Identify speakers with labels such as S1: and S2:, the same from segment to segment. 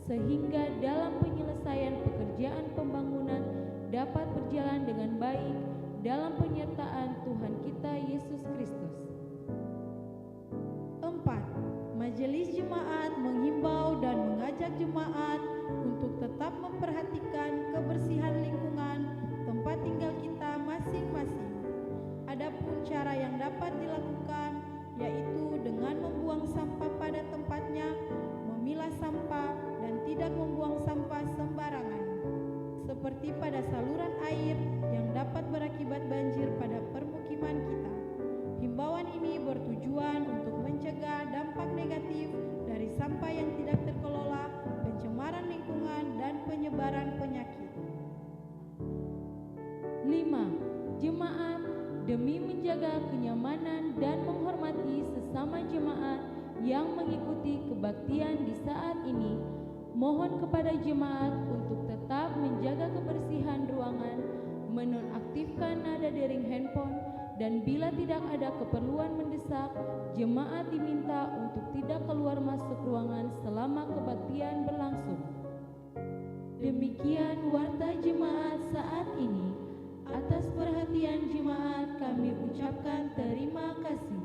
S1: sehingga dalam penyelesaian pekerjaan pembangunan dapat berjalan dengan baik dalam penyertaan Tuhan kita Yesus Kristus.
S2: 4. Majelis Jemaat menghimbau dan mengajak jemaat untuk tetap memperhatikan kebersihan lingkungan tempat tinggal kita masing-masing. Adapun cara yang dapat dilakukan yaitu dengan membuang sampah pada tempatnya, memilah sampah dan tidak membuang sampah sembarangan, seperti pada saluran air yang dapat berakibat banjir pada permukiman kita. Himbauan ini bertujuan untuk mencegah dampak negatif dari sampah yang tidak terkelola, pencemaran lingkungan, dan penyebaran penyakit.
S1: 5. Jemaat demi menjaga kenyamanan dan menghormati sesama jemaat yang mengikuti kebaktian di saat ini, mohon kepada jemaat untuk tetap menjaga kebersihan ruangan, menonaktifkan nada dering handphone, dan bila tidak ada keperluan mendesak, jemaat diminta untuk tidak keluar masuk ruangan selama kebaktian berlangsung. Demikian warta jemaat saat ini. Atas perhatian jemaat kami ucapkan terima kasih.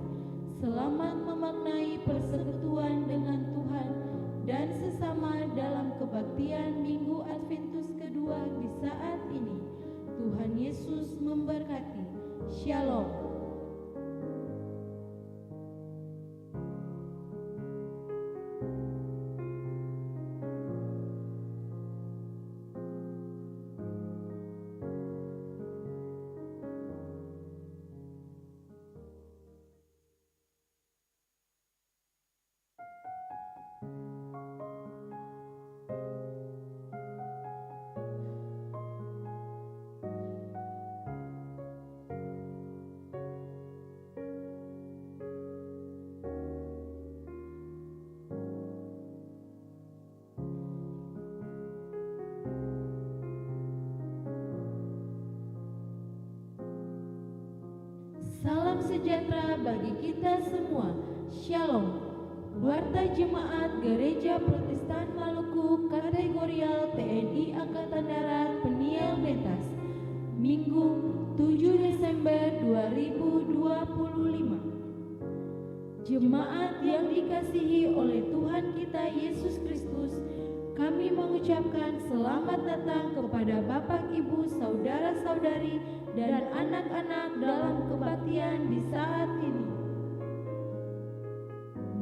S1: Selamat memaknai persekutuan dengan Tuhan dan sesama dalam kebaktian Minggu Adventus kedua di saat ini. Tuhan Yesus memberkati. Shalom. Salam sejahtera bagi kita semua. Shalom. Warta Jemaat Gereja Protestan Maluku Kategorial TNI Angkatan Darat Peniel Bentas, Minggu 7 Desember 2025. Jemaat yang dikasihi oleh Tuhan kita Yesus Kristus, kami mengucapkan selamat datang kepada Bapak, Ibu, Saudara-saudari, dan anak-anak dalam kebaktian di saat ini.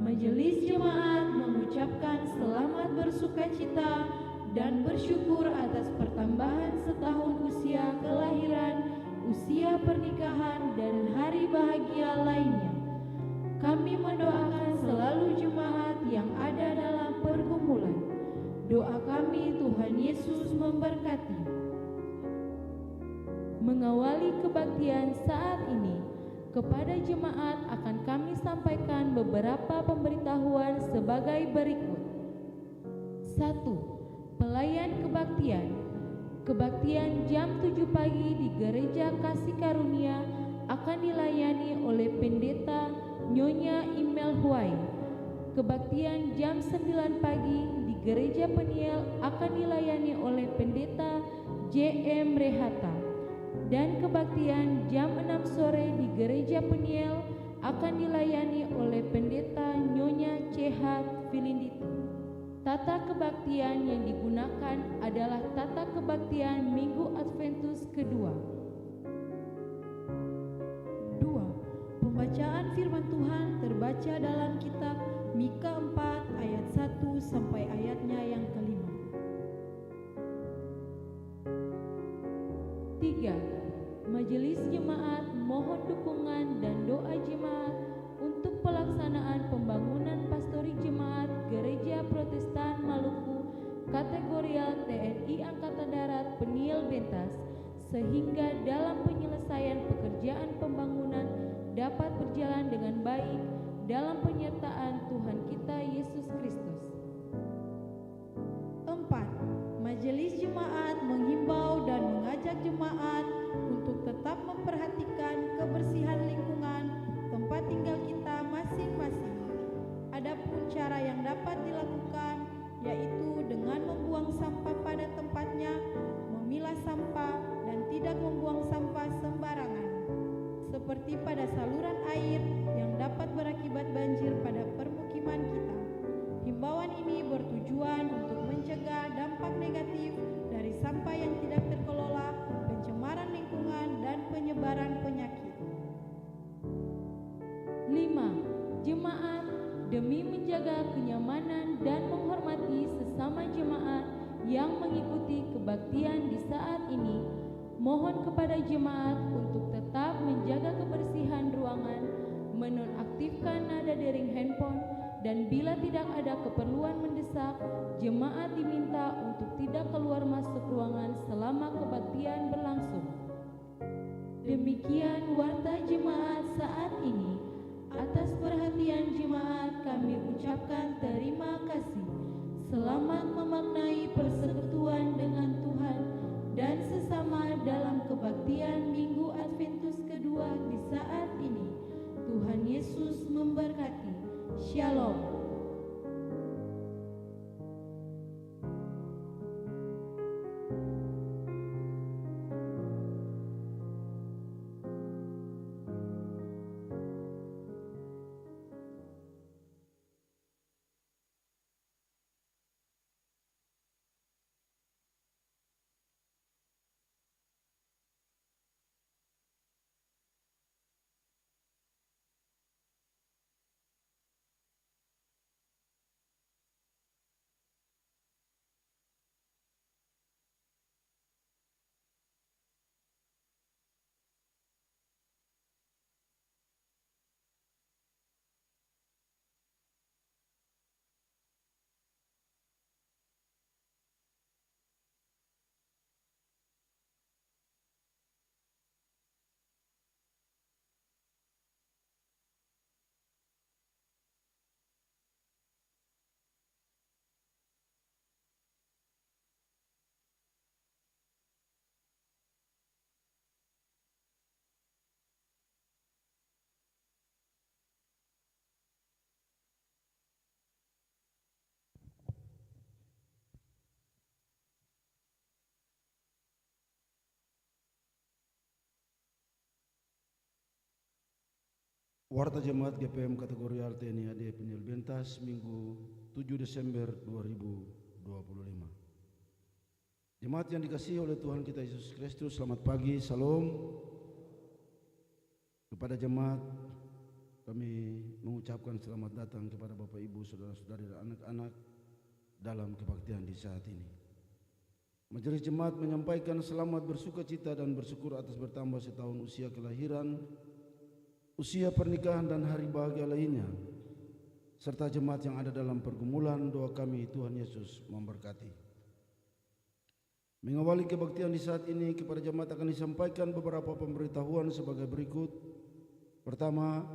S1: Majelis Jemaat mengucapkan selamat bersukacita dan bersyukur atas pertambahan setahun usia kelahiran, usia pernikahan, dan hari bahagia lainnya. Kami mendoakan selalu jemaat yang ada dalam pergumulan. Doa kami Tuhan Yesus memberkati. Mengawali kebaktian saat ini, kepada jemaat akan kami sampaikan beberapa pemberitahuan sebagai berikut. 1. Pelayan kebaktian. Kebaktian jam 7 pagi di Gereja Kasih Karunia akan dilayani oleh Pendeta Nyonya Imel Huai. Kebaktian jam 9 pagi di Gereja Peniel akan dilayani oleh Pendeta J.M. Rehata. Dan kebaktian jam 6 sore di Gereja Peniel akan dilayani oleh Pendeta Nyonya Cehat Filinditi. Tata kebaktian yang digunakan adalah tata kebaktian Minggu Adventus kedua.
S2: 2. Pembacaan firman Tuhan terbaca dalam kitab Mika 4 ayat 1 sampai ayatnya yang kelima.
S1: 3. Majelis Jemaat mohon dukungan dan doa jemaat untuk pelaksanaan pembangunan pastori jemaat Gereja Protestan Maluku Kategorial TNI Angkatan Darat Peniel Bentas, sehingga dalam penyelesaian pekerjaan pembangunan dapat berjalan dengan baik dalam penyertaan Tuhan kita Yesus Kristus.
S2: 4. Majelis Jemaat menghimbau dan mengajak jemaat untuk tetap memperhatikan kebersihan lingkungan tempat tinggal kita masing-masing. Adapun cara yang dapat dilakukan yaitu dengan
S1: kebaktian di saat ini, mohon kepada jemaat untuk tetap menjaga kebersihan ruangan, menonaktifkan nada dering handphone, dan bila tidak ada keperluan mendesak, jemaat diminta untuk tidak keluar masuk ruangan selama kebaktian berlangsung. Demikian warta jemaat saat ini. Atas perhatian jemaat kami ucapkan terima kasih. Selamat memaknai persekutuan dengan Tuhan dan sesama dalam kebaktian Minggu Adventus kedua di saat ini. Tuhan Yesus memberkati. Shalom.
S3: Warta Jemaat GPM kategori TNI AD Penil Bentas Minggu 7 Desember 2025. Jemaat yang dikasihi oleh Tuhan kita Yesus Kristus, selamat pagi, salam. Kepada jemaat kami mengucapkan selamat datang kepada Bapak Ibu, saudara-saudari dan anak-anak dalam kebaktian di saat ini. Majelis Jemaat menyampaikan selamat bersukacita dan bersyukur atas bertambah setahun usia kelahiran, usia pernikahan dan hari bahagia lainnya, serta jemaat yang ada dalam pergumulan. Doa kami, Tuhan Yesus memberkati. Mengawali kebaktian di saat ini, kepada jemaat akan disampaikan beberapa pemberitahuan sebagai berikut. Pertama,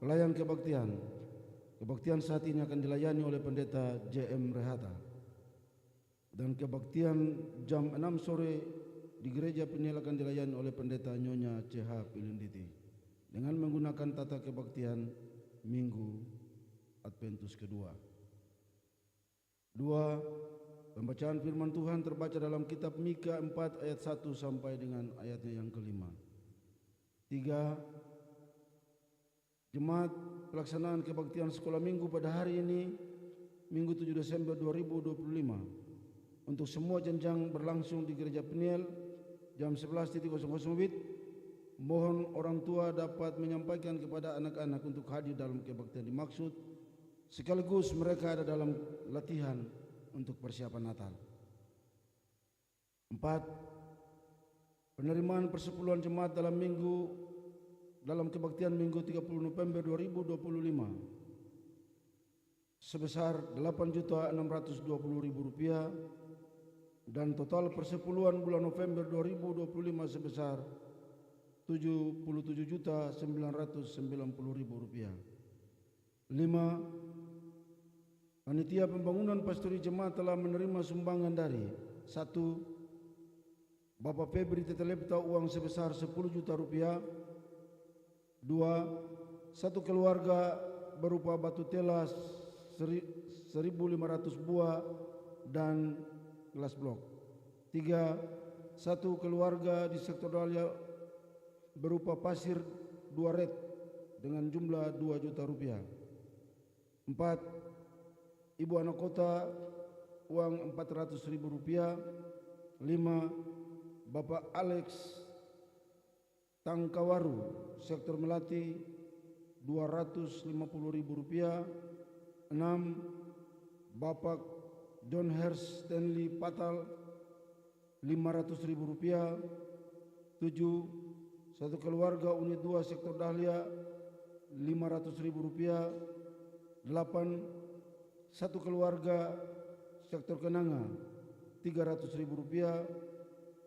S3: pelayan kebaktian. Kebaktian saat ini akan dilayani oleh Pendeta JM Rehata. Dan kebaktian jam 6 sore di Gereja Penil akan dilayani oleh Pendeta Nyonya CH Pilinditi dengan menggunakan tata kebaktian Minggu Adventus kedua. 2. Pembacaan firman Tuhan terbaca dalam kitab Mika 4 ayat 1 sampai dengan ayatnya yang kelima. 3. Jemaat pelaksanaan kebaktian sekolah minggu pada hari ini, Minggu 7 Desember 2025, untuk semua jenjang berlangsung di Gereja Penil jam 11.00 WIB. Mohon orang tua dapat menyampaikan kepada anak-anak untuk hadir dalam kebaktian dimaksud, sekaligus mereka ada dalam latihan untuk persiapan Natal. 4. Penerimaan persepuluhan jemaat dalam kebaktian Minggu 30 November 2025 sebesar Rp8.620.000 dan total persepuluhan bulan November 2025 sebesar Rp77.990.000. 5. Panitia Pembangunan Pastori Jemaat telah menerima sumbangan dari 1. Bapak Febri Tetelepta uang sebesar Rp10 juta. 2. Satu keluarga berupa batu telas 1.500 buah dan gelas blok. 3. Satu keluarga di sektor Dahlia berupa pasir 2 red dengan jumlah Rp2 juta. 4. Ibu anak kota uang Rp400.000. 5. Bapak Alex Tangkawaru sektor Melati Rp250.000. 6. Bapak John Hers Stanley Patal Rp500.000. 7. Satu keluarga unit 2 sektor Dahlia Rp500.000. 8. Satu keluarga sektor Kenanga Rp300.000.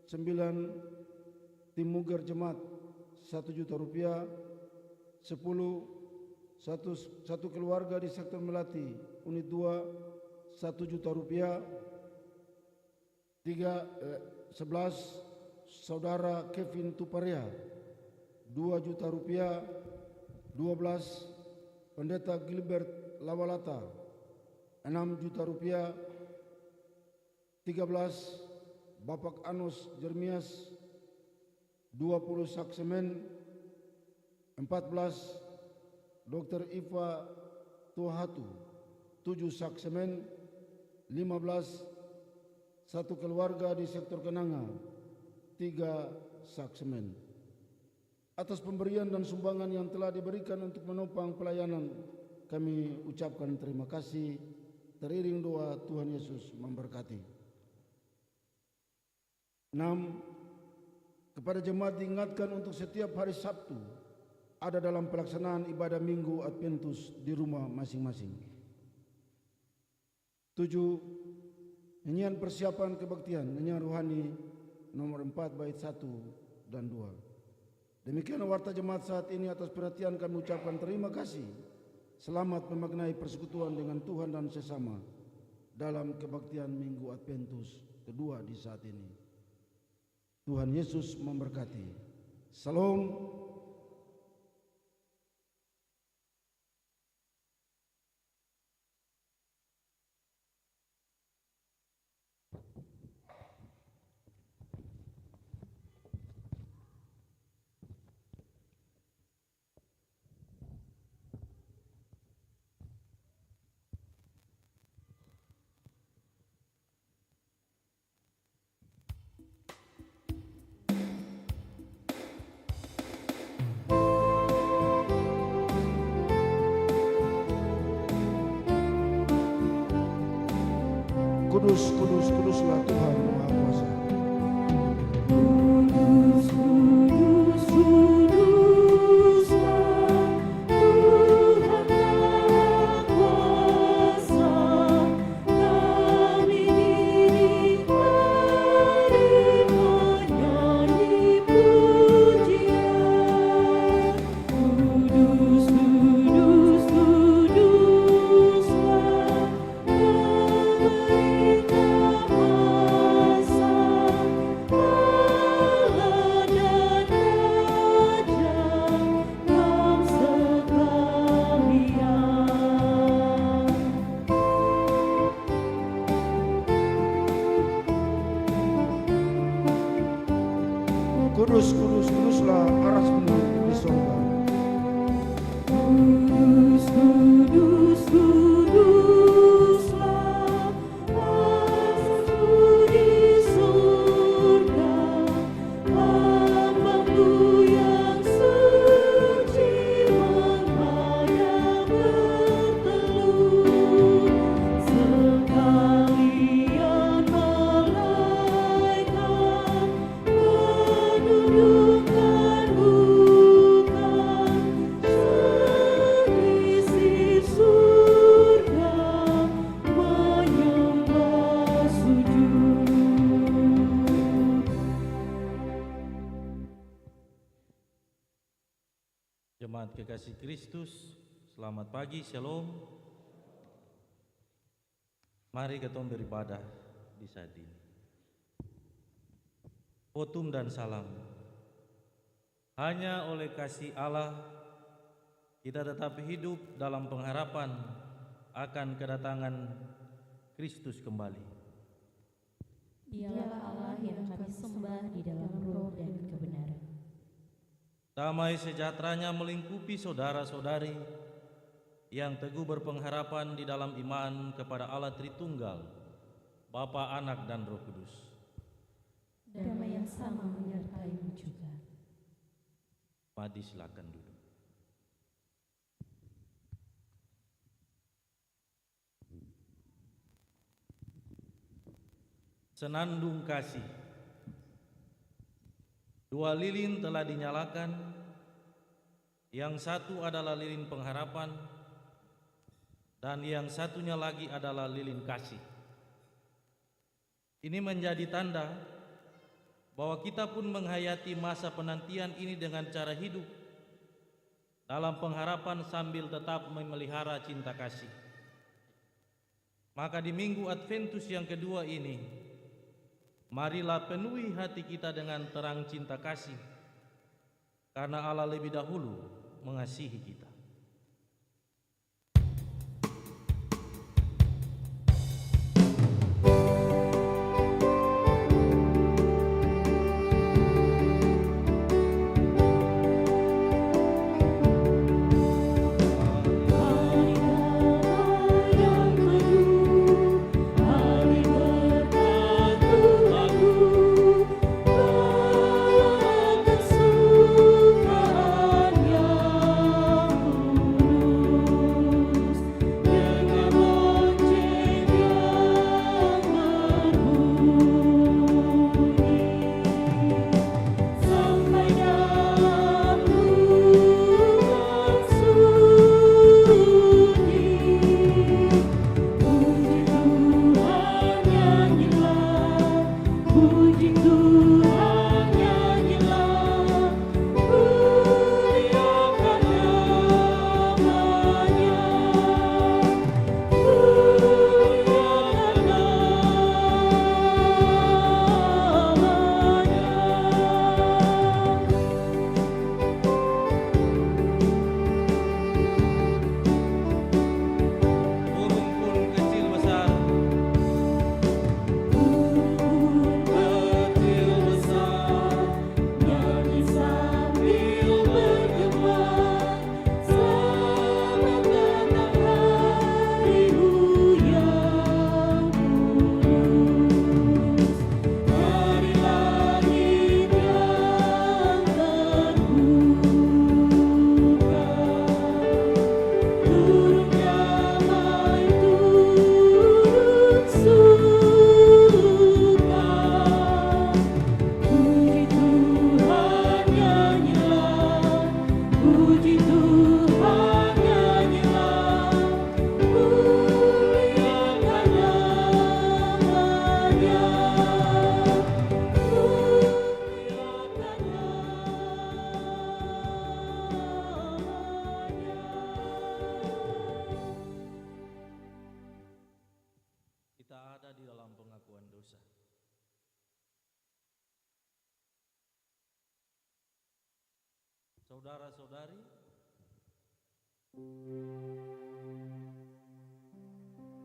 S3: 9. Tim Muger Jemaat Rp1.000.000. 10. Satu keluarga di sektor Melati unit 2 Rp1.000.000. 11. Saudara Kevin Tuparia Rp2.000.000. 12. Pendeta Gilbert Lawalata Rp6.000.000. 13. Bapak Anos Jeremias 20 sak semen. 14. Dr. Iva Tuhatu 7 sak semen. 15. Satu keluarga di sektor Kenanga 3 sak semen. Atas pemberian dan sumbangan yang telah diberikan untuk menopang pelayanan, kami ucapkan terima kasih. Teriring doa, Tuhan Yesus memberkati. 6. Kepada jemaat diingatkan untuk setiap hari Sabtu ada dalam pelaksanaan ibadah Minggu Adventus di rumah masing-masing. 7. Nyanyian persiapan kebaktian, nyanyian rohani nomor 4 bait 1 dan 2. Demikian warta jemaat saat ini. Atas perhatian kami ucapkan terima kasih. Selamat memaknai persekutuan dengan Tuhan dan sesama dalam kebaktian Minggu Adventus kedua di saat ini. Tuhan Yesus memberkati. Salam. Kudus, kudus, kuduslah Tuhan Maha Kuasa.
S4: Kudus, kudus, kuduslah Tuhan Maha Kuasa. Kami didik menyanyi pujian. Kudus, kudus, kuduslah
S3: Kudus, kudus, kuduslah Arasmu di sorga.
S4: Kudus, kudus, kuduslah Allahku di surga. Hamba-Mu yang suci menghadap berteluh. Sekalian malaikat menundukkan muka, selisih surga menyembah sujud.
S5: Jemaat kekasih Kristus, selamat pagi, shalom. Mari kita beribadah di saat ini. Potum dan salam. Hanya oleh kasih Allah kita tetap hidup dalam pengharapan akan kedatangan Kristus kembali.
S1: Dialah Allah yang kami sembah di dalam roh dan kebenaran.
S5: Damai sejahteranya melingkupi saudara-saudari yang teguh berpengharapan di dalam iman kepada Allah Tritunggal, Bapa, Anak, dan Roh Kudus.
S1: Damai yang sama menyertai-Mu juga.
S5: Mari silakan duduk. Senandung kasih 2 lilin telah dinyalakan, yang satu adalah lilin pengharapan, dan yang satunya lagi adalah lilin kasih. Ini menjadi tanda bahwa kita pun menghayati masa penantian ini dengan cara hidup dalam pengharapan sambil tetap memelihara cinta kasih. Maka di Minggu Adventus yang kedua ini, marilah penuhi hati kita dengan terang cinta kasih, karena Allah lebih dahulu mengasihi kita. Saudara-saudari,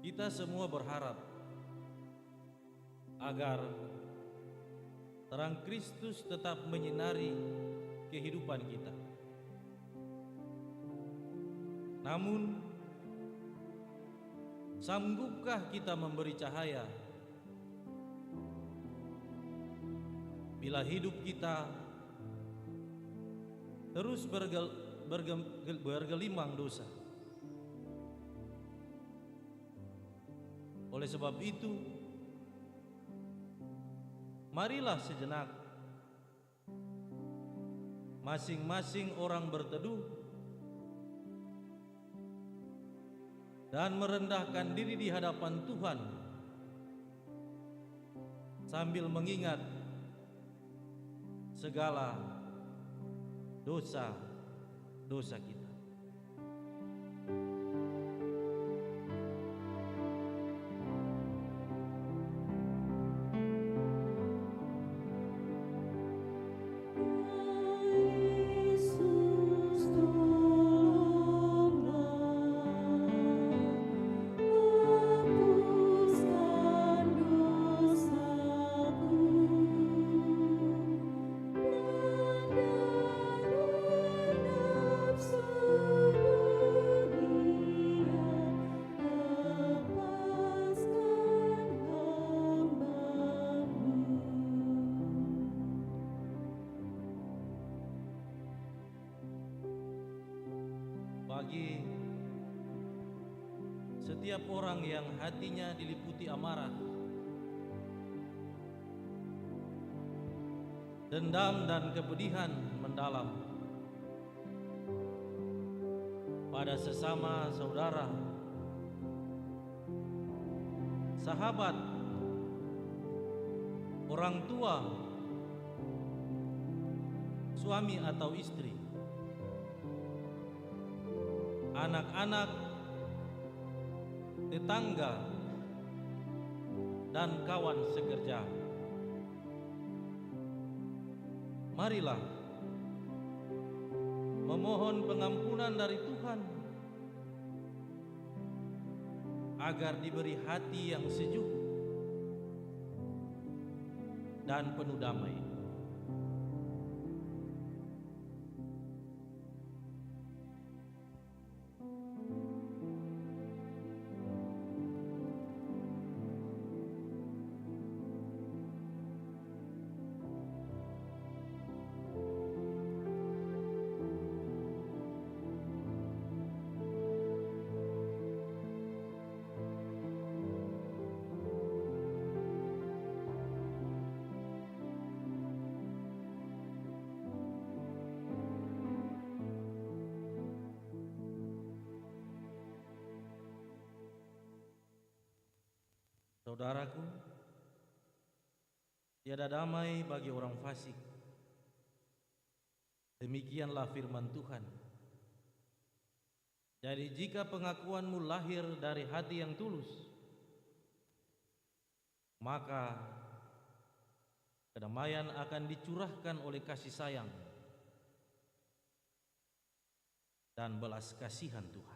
S5: kita semua berharap agar terang Kristus tetap menyinari kehidupan kita. Namun, sanggupkah kita memberi cahaya bila hidup kita terus bergelimang dosa? Oleh sebab itu, marilah sejenak masing-masing orang berteduh dan merendahkan diri di hadapan Tuhan sambil mengingat segala dosa-dosa kita.
S4: Yesus tolonglah, hapuskan dosaku, nafsu dunia, lepaskan hamba-Mu.
S5: Bagi setiap orang yang hatinya diliputi amarah, dendam dan kepedihan mendalam pada sesama saudara, sahabat, orang tua, suami atau istri, anak-anak, tetangga, dan kawan sekerja. Marilah memohon pengampunan dari Tuhan agar diberi hati yang sejuk dan penuh damai. Saudaraku, tiada damai bagi orang fasik. Demikianlah firman Tuhan. Jadi jika pengakuanmu lahir dari hati yang tulus, maka kedamaian akan dicurahkan oleh kasih sayang dan belas kasihan Tuhan.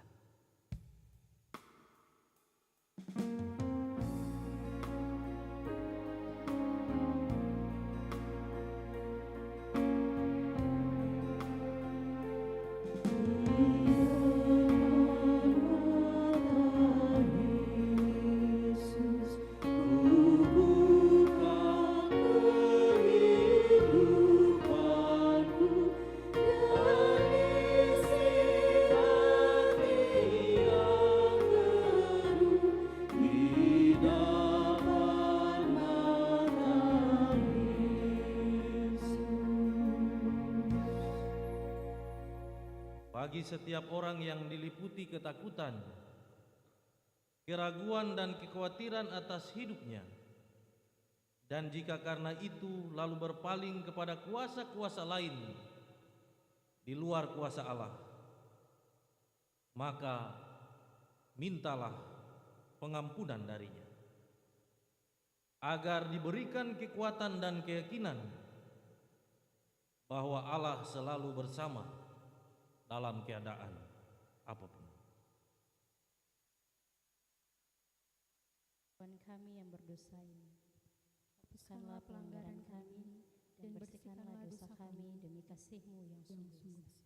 S5: Bagi setiap orang yang diliputi ketakutan, keraguan dan kekhawatiran atas hidupnya, dan jika karena itu lalu berpaling kepada kuasa-kuasa lain di luar kuasa Allah, maka mintalah pengampunan darinya, agar diberikan kekuatan dan keyakinan bahwa Allah selalu bersama dalam keadaan apapun.
S4: Tuhan kami yang berdosa ini, hapuskanlah pelanggaran kami dan bersihkanlah dosa kami demi kasih-Mu yang sungguh besar.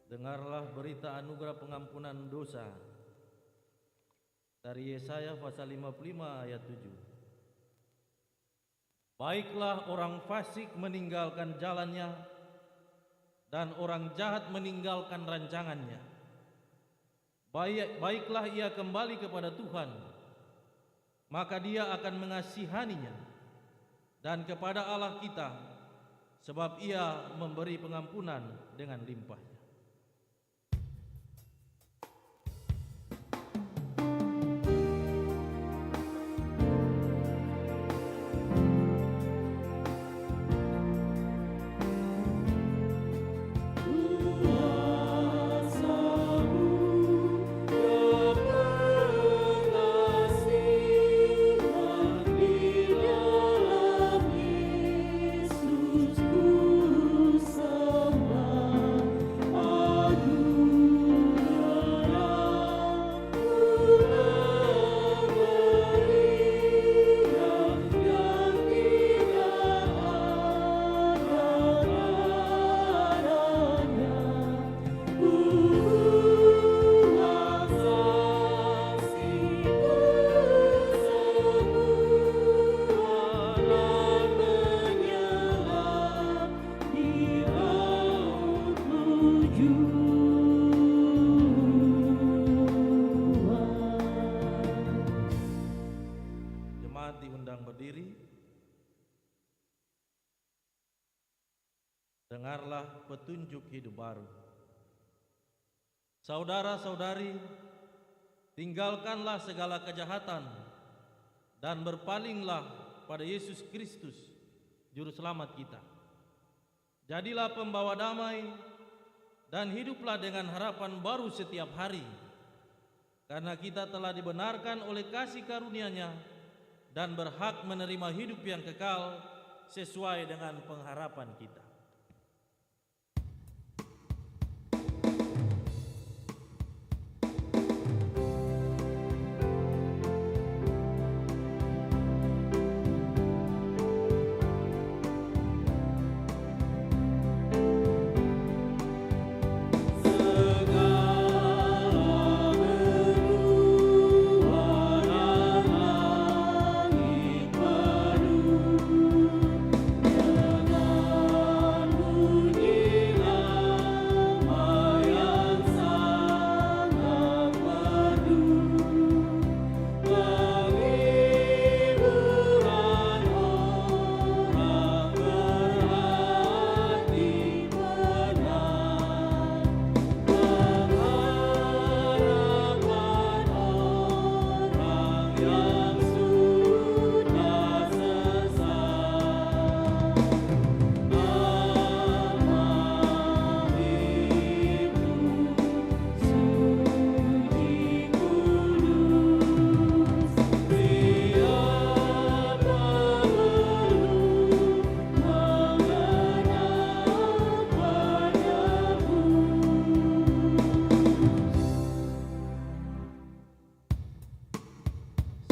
S5: Dengarlah berita anugerah pengampunan dosa dari Yesaya pasal 55 ayat 7. Baiklah orang fasik meninggalkan jalannya, dan orang jahat meninggalkan rancangannya. Baiklah ia kembali kepada Tuhan, maka Dia akan mengasihaninya, dan kepada Allah kita, sebab Ia memberi pengampunan dengan limpahnya. Diundang berdiri. Dengarlah petunjuk hidup baru. Saudara-saudari, tinggalkanlah segala kejahatan dan berpalinglah pada Yesus Kristus, Juru Selamat kita. Jadilah pembawa damai dan hiduplah dengan harapan baru setiap hari, karena kita telah dibenarkan oleh kasih karunia-Nya dan berhak menerima hidup yang kekal sesuai dengan pengharapan kita.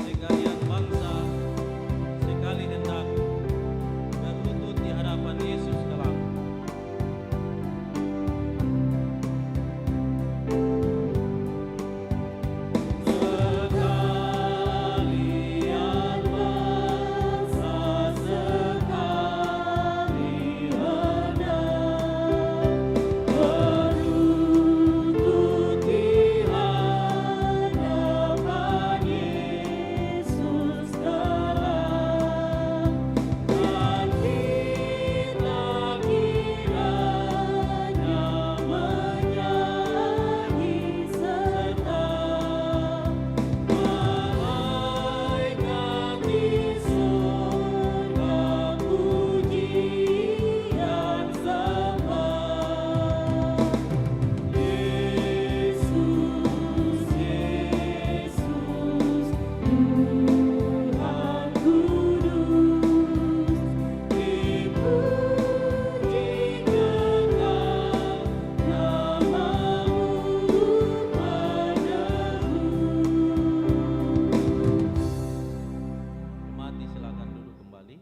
S5: Sekalian bangsa, sekali hendak berlutut di hadapan Yesus kelak. Sekalian bangsa, sekali hendak berlutut di hadapan Yesus kelak, dan kita kiranya menyanyi serta malaikat di surga pujian sembah. Yesus, Yesus, Tuhan kudus, dipuji kekal nama-Mu menebus. Mati, silakan duduk kembali.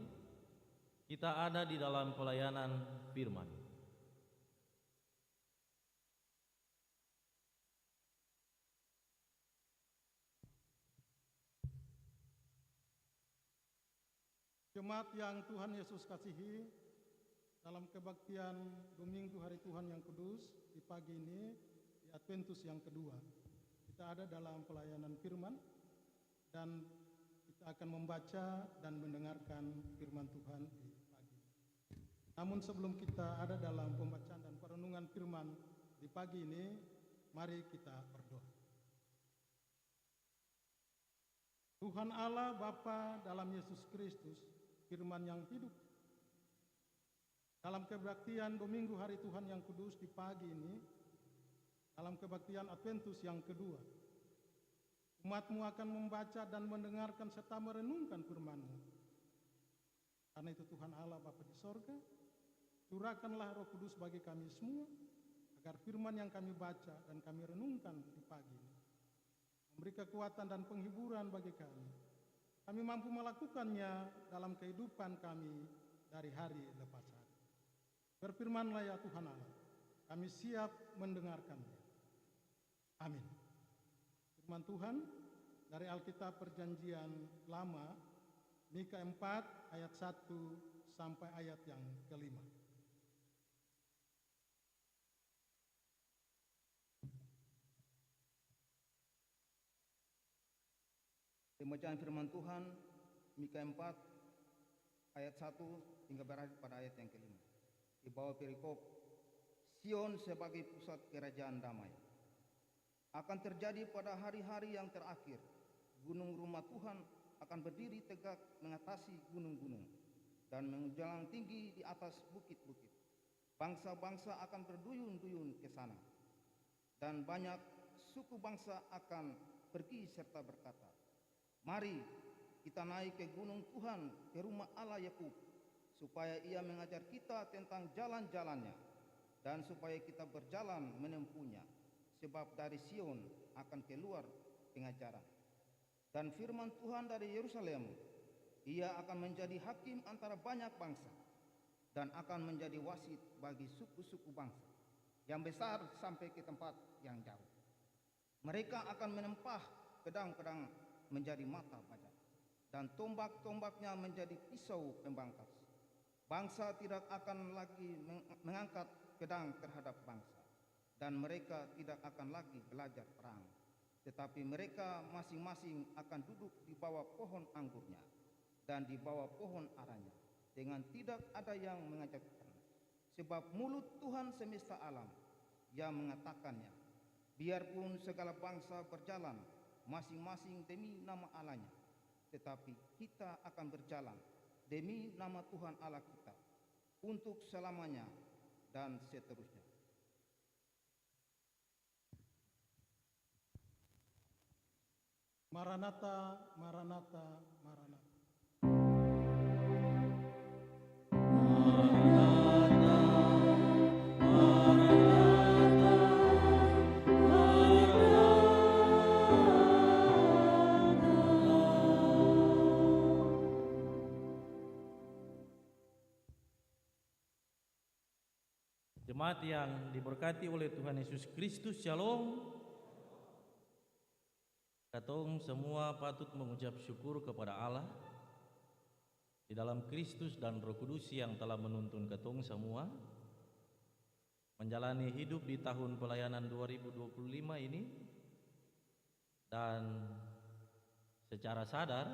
S5: Kita ada di dalam pelayanan firman.
S6: Jemaat yang Tuhan Yesus kasihi, dalam kebaktian Dominggu Hari Tuhan yang Kudus di pagi ini, di Adventus yang kedua, kita ada dalam pelayanan firman dan kita akan membaca dan mendengarkan firman Tuhan di pagi. Namun sebelum kita ada dalam pembacaan dan perenungan firman di pagi ini, mari kita berdoa. Tuhan Allah Bapa dalam Yesus Kristus, firman yang hidup. Dalam kebaktian Dominggu Hari Tuhan yang Kudus di pagi ini, dalam kebaktian Adventus yang kedua, umat-Mu akan membaca dan mendengarkan serta merenungkan firman-Mu. Karena itu Tuhan Allah Bapa di sorga, curahkanlah Roh Kudus bagi kami semua, agar firman yang kami baca dan kami renungkan di pagi ini memberi kekuatan dan penghiburan bagi kami. Kami mampu melakukannya dalam kehidupan kami dari hari lepas hari. Berfirmanlah ya Tuhan Allah, kami siap mendengarkannya. Amin. Firman Tuhan dari Alkitab Perjanjian Lama, Mika 4 ayat 1 sampai ayat yang kelima.
S7: Pembacaan firman Tuhan, Mika 4, ayat 1 hingga berakhir pada ayat yang kelima. Di bawah perikop, Sion sebagai pusat kerajaan damai. Akan terjadi pada hari-hari yang terakhir, gunung rumah Tuhan akan berdiri tegak mengatasi gunung-gunung dan menjulang tinggi di atas bukit-bukit. Bangsa-bangsa akan berduyun-duyun ke sana, dan banyak suku bangsa akan pergi serta berkata, mari kita naik ke gunung Tuhan, ke rumah Allah Yakub, supaya Ia mengajar kita tentang jalan-jalannya, dan supaya kita berjalan menempuhnya. Sebab dari Sion akan keluar pengajaran, dan firman Tuhan dari Yerusalem. Ia akan menjadi hakim antara banyak bangsa, dan akan menjadi wasit bagi suku-suku bangsa yang besar sampai ke tempat yang jauh. Mereka akan menempah pedang-pedang menjadi mata baja, dan tombak-tombaknya menjadi pisau pembangkas. Bangsa tidak akan lagi mengangkat pedang terhadap bangsa, dan mereka tidak akan lagi belajar perang. Tetapi mereka masing-masing akan duduk di bawah pohon anggurnya dan di bawah pohon aranya, dengan tidak ada yang mengajarkan. Sebab mulut Tuhan semesta alam yang mengatakannya. Biarpun segala bangsa berjalan masing-masing demi nama Allahnya, tetapi kita akan berjalan demi nama Tuhan Allah kita untuk selamanya dan seterusnya.
S6: Maranatha, Maranatha, Maranatha.
S5: Jemaat yang diberkati oleh Tuhan Yesus Kristus, Shalom. Katong semua patut mengucap syukur kepada Allah di dalam Kristus dan Roh Kudus yang telah menuntun katong semua menjalani hidup di tahun pelayanan 2025 ini, dan secara sadar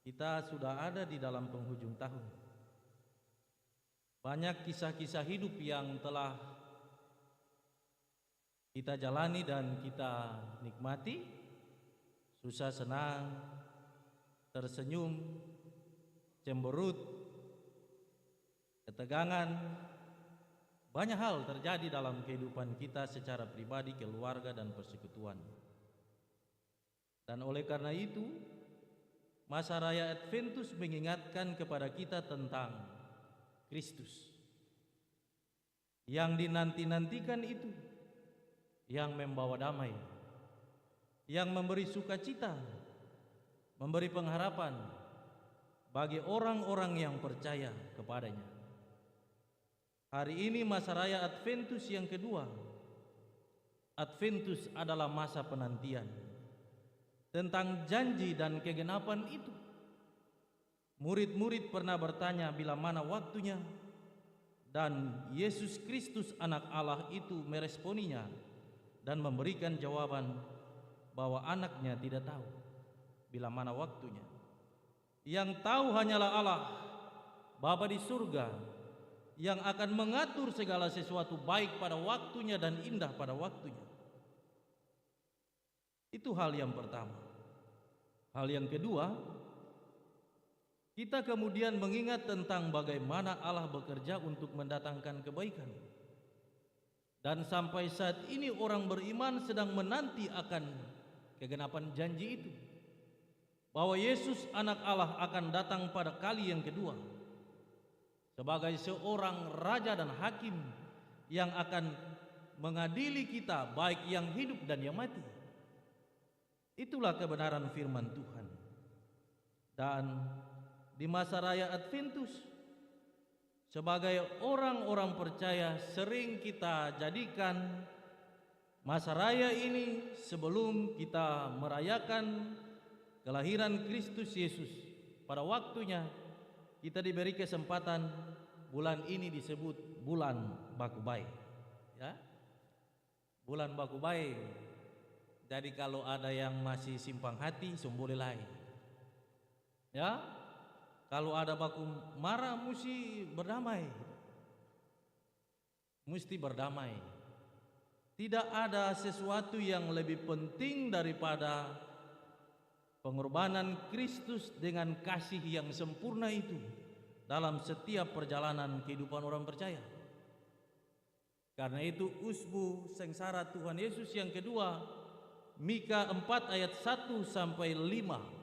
S5: kita sudah ada di dalam penghujung tahun. Banyak kisah-kisah hidup yang telah kita jalani dan kita nikmati, susah senang, tersenyum, cemberut, ketegangan. Banyak hal terjadi dalam kehidupan kita secara pribadi, keluarga, dan persekutuan. Dan oleh karena itu, masa raya Adventus mengingatkan kepada kita tentang Kristus yang dinanti-nantikan itu, yang membawa damai, yang memberi sukacita, memberi pengharapan bagi orang-orang yang percaya kepadanya. Hari ini masa raya Adventus yang kedua. Adventus adalah masa penantian tentang janji dan kegenapan itu. Murid-murid pernah bertanya bila mana waktunya, dan Yesus Kristus anak Allah itu meresponinya dan memberikan jawaban bahwa anaknya tidak tahu bila mana waktunya. Yang tahu hanyalah Allah, Bapa di surga, yang akan mengatur segala sesuatu baik pada waktunya dan indah pada waktunya. Itu hal yang pertama. Hal yang kedua, kita kemudian mengingat tentang bagaimana Allah bekerja untuk mendatangkan kebaikan. Dan sampai saat ini orang beriman sedang menanti akan kegenapan janji itu, bahwa Yesus anak Allah akan datang pada kali yang kedua sebagai seorang raja dan hakim yang akan mengadili kita, baik yang hidup dan yang mati. Itulah kebenaran firman Tuhan. Dan di masa raya Adventus, sebagai orang-orang percaya, sering kita jadikan masa raya ini sebelum kita merayakan kelahiran Kristus Yesus. Pada waktunya kita diberi kesempatan, bulan ini disebut bulan Bakubai, ya, bulan Bakubai. Jadi kalau ada yang masih simpang hati, boleh lain, ya. Kalau ada baku marah, mesti berdamai, mesti berdamai. Tidak ada sesuatu yang lebih penting daripada pengorbanan Kristus dengan kasih yang sempurna itu dalam setiap perjalanan kehidupan orang percaya. Karena itu usbu sengsara Tuhan Yesus yang kedua, Mika 4 ayat 1 sampai 5,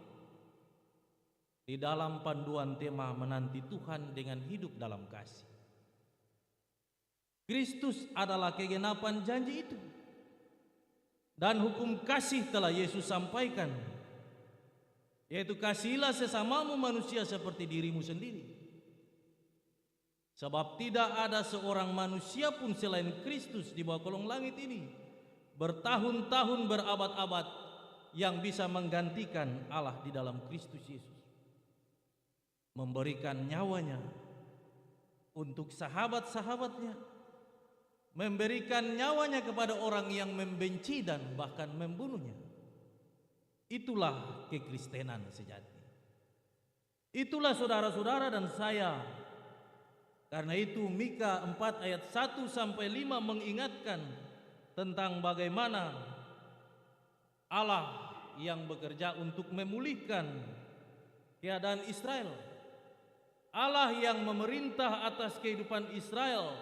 S5: di dalam panduan tema menanti Tuhan dengan hidup dalam kasih. Kristus adalah kegenapan janji itu, dan hukum kasih telah Yesus sampaikan, yaitu kasihilah sesamamu manusia seperti dirimu sendiri. Sebab tidak ada seorang manusia pun selain Kristus di bawah kolong langit ini bertahun-tahun, berabad-abad, yang bisa menggantikan Allah di dalam Kristus Yesus, memberikan nyawanya untuk sahabat-sahabatnya, memberikan nyawanya kepada orang yang membenci dan bahkan membunuhnya. Itulah kekristenan sejati. Itulah saudara-saudara dan saya. Karena itu Mika 4 ayat 1 sampai 5 mengingatkan tentang bagaimana Allah yang bekerja untuk memulihkan keadaan Israel. Allah yang memerintah atas kehidupan Israel.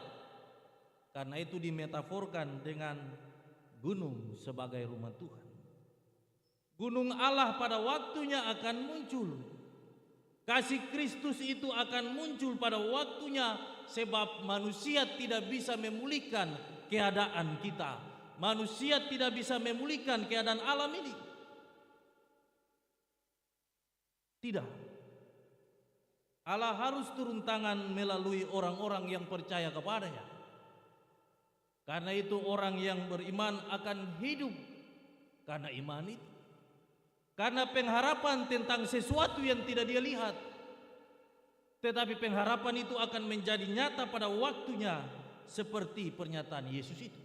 S5: Karena itu dimetaforkan dengan gunung sebagai rumah Tuhan. Gunung Allah pada waktunya akan muncul. Kasih Kristus itu akan muncul pada waktunya, sebab manusia tidak bisa memulihkan keadaan kita. Manusia tidak bisa memulihkan keadaan alam ini. Tidak. Allah harus turun tangan melalui orang-orang yang percaya kepadanya. Karena itu orang yang beriman akan hidup karena iman itu. Karena pengharapan tentang sesuatu yang tidak dia lihat. Tetapi pengharapan itu akan menjadi nyata pada waktunya, seperti pernyataan Yesus itu.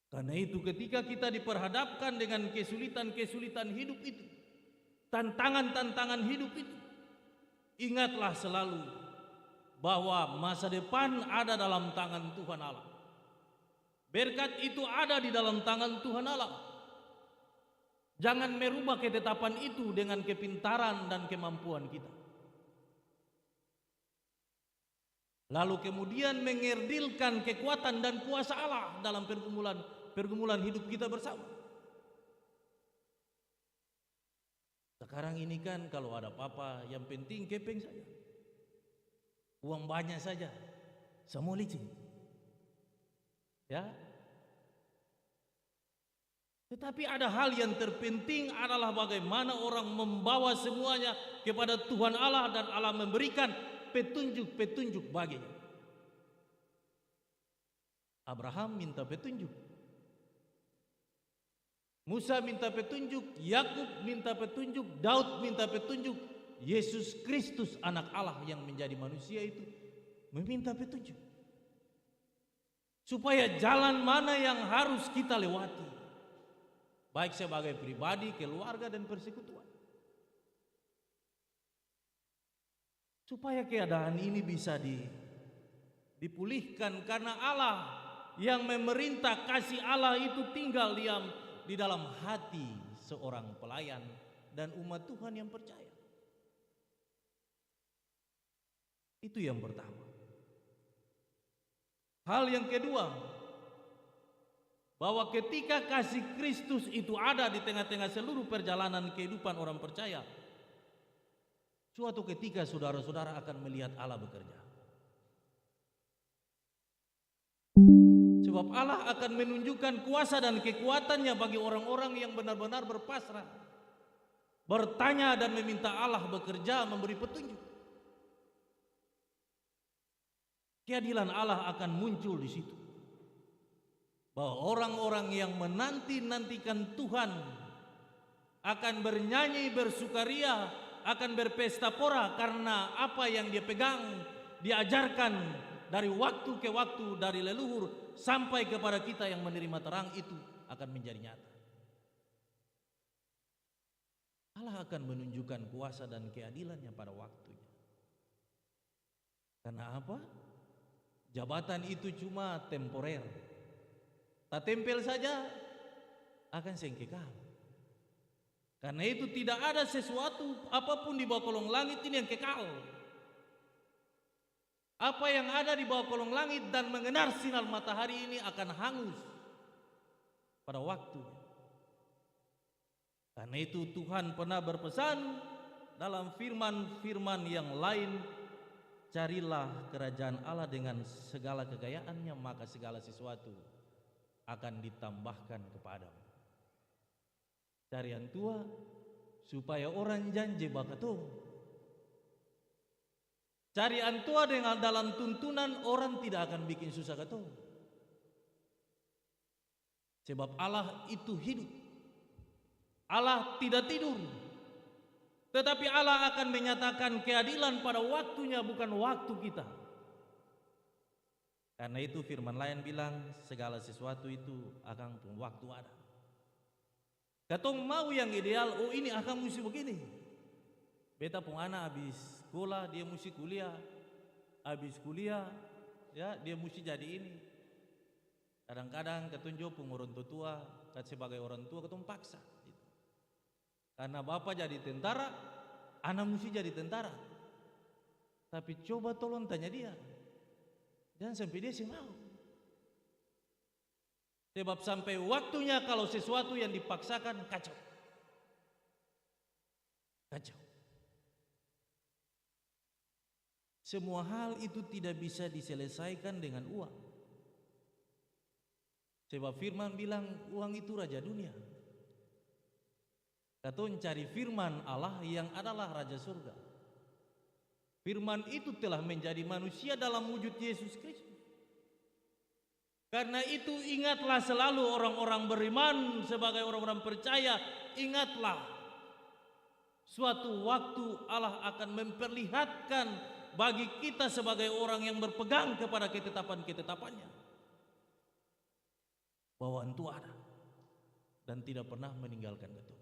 S5: Karena itu ketika kita diperhadapkan dengan kesulitan-kesulitan hidup itu, tantangan-tantangan hidup itu, ingatlah selalu bahwa masa depan ada dalam tangan Tuhan Allah. Berkat itu ada di dalam tangan Tuhan Allah. Jangan merubah ketetapan itu dengan kepintaran dan kemampuan kita. Lalu kemudian mengerdilkan kekuatan dan kuasa Allah dalam pergumulan hidup kita bersama. Sekarang ini kan kalau ada apa-apa, yang penting kepeng saja, uang banyak saja, semua licin, ya. Tetapi ada hal yang terpenting adalah bagaimana orang membawa semuanya kepada Tuhan Allah, dan Allah memberikan petunjuk-petunjuk baginya. Abraham minta petunjuk. Musa minta petunjuk, Yakub minta petunjuk, Daud minta petunjuk, Yesus Kristus anak Allah yang menjadi manusia itu meminta petunjuk. Supaya jalan mana yang harus kita lewati, baik sebagai pribadi, keluarga, dan persekutuan. Supaya keadaan ini bisa dipulihkan, karena Allah yang memerintah, kasih Allah itu tinggal diam di dalam hati seorang pelayan dan umat Tuhan yang percaya. Itu yang pertama. Hal yang kedua, bahwa ketika kasih Kristus itu ada di tengah-tengah seluruh perjalanan kehidupan orang percaya, suatu ketika saudara-saudara akan melihat Allah bekerja. Sebab Allah akan menunjukkan kuasa dan kekuatannya bagi orang-orang yang benar-benar berpasrah, bertanya dan meminta Allah bekerja, memberi petunjuk. Keadilan Allah akan muncul di situ. Bahwa orang-orang yang menanti-nantikan Tuhan akan bernyanyi, bersukaria, akan berpesta pora karena apa yang dia pegang, diajarkan dari waktu ke waktu, dari leluhur sampai kepada kita yang menerima terang itu akan menjadi nyata. Allah akan menunjukkan kuasa dan keadilannya pada waktunya. Karena apa? Jabatan itu cuma temporer. Tak tempel saja akan sengkekal. Karena itu tidak ada sesuatu apapun di bawah kolong langit ini yang kekal. Apa yang ada di bawah kolong langit dan mengenar sinar matahari ini akan hangus pada waktunya. Karena itu Tuhan pernah berpesan dalam firman-firman yang lain, carilah kerajaan Allah dengan segala kekayaannya, maka segala sesuatu akan ditambahkan kepadamu. Carian tua supaya orang janji bakatung. Carian tua dengan dalam tuntunan orang tidak akan bikin susah katong. Sebab Allah itu hidup. Allah tidak tidur. Tetapi Allah akan menyatakan keadilan pada waktunya, bukan waktu kita. Karena itu firman lain bilang segala sesuatu itu akan pun waktu ada. Katong mau yang ideal, oh ini akan mesti begini. Beta pun anak habis sekolah, dia mesti kuliah. Habis kuliah, ya dia mesti jadi ini. Kadang-kadang ketunjuk pun orang tua, sebagai orang tua ketemu paksa. Gitu. Karena bapak jadi tentara, anak mesti jadi tentara. Tapi coba tolong tanya dia. Dan sampai dia sih mau. Sebab sampai waktunya kalau sesuatu yang dipaksakan kacau. Kacau. Semua hal itu tidak bisa diselesaikan dengan uang. Sebab firman bilang uang itu raja dunia. Katong cari firman Allah yang adalah raja surga. Firman itu telah menjadi manusia dalam wujud Yesus Kristus. Karena itu ingatlah selalu orang-orang beriman sebagai orang-orang percaya, ingatlah suatu waktu Allah akan memperlihatkan bagi kita sebagai orang yang berpegang kepada ketetapan-ketetapannya bahwa itu ada dan tidak pernah meninggalkan itu.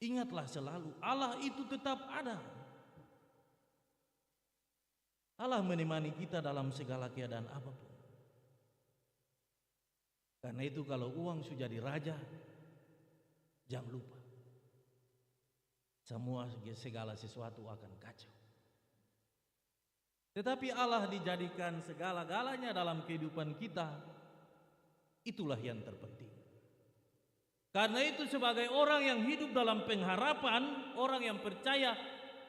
S5: Ingatlah selalu Allah itu tetap ada. Allah menemani kita dalam segala keadaan apapun. Karena itu kalau uang sudah jadi raja, jangan lupa semua segala sesuatu akan kacau. Tetapi Allah dijadikan segala-galanya dalam kehidupan kita. Itulah yang terpenting. Karena itu sebagai orang yang hidup dalam pengharapan, orang yang percaya,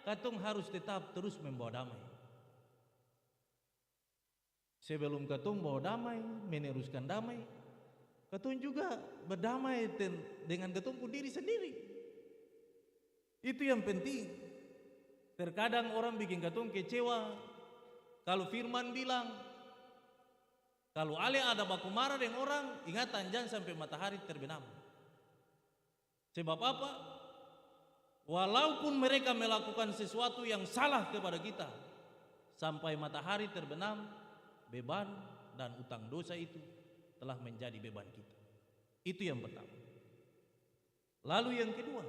S5: katong harus tetap terus membawa damai. Sebelum katong bawa damai, meneruskan damai, katong juga berdamai dengan katong pun diri sendiri. Itu yang penting. Terkadang orang bikin katong kecewa kalau firman bilang Kalau ale ada baku marah dengan orang, ingatan jangan sampai matahari terbenam. Sebab apa? Walaupun mereka melakukan sesuatu yang salah kepada kita, sampai matahari terbenam, beban dan utang dosa itu telah menjadi beban kita. Itu yang pertama. Lalu yang kedua,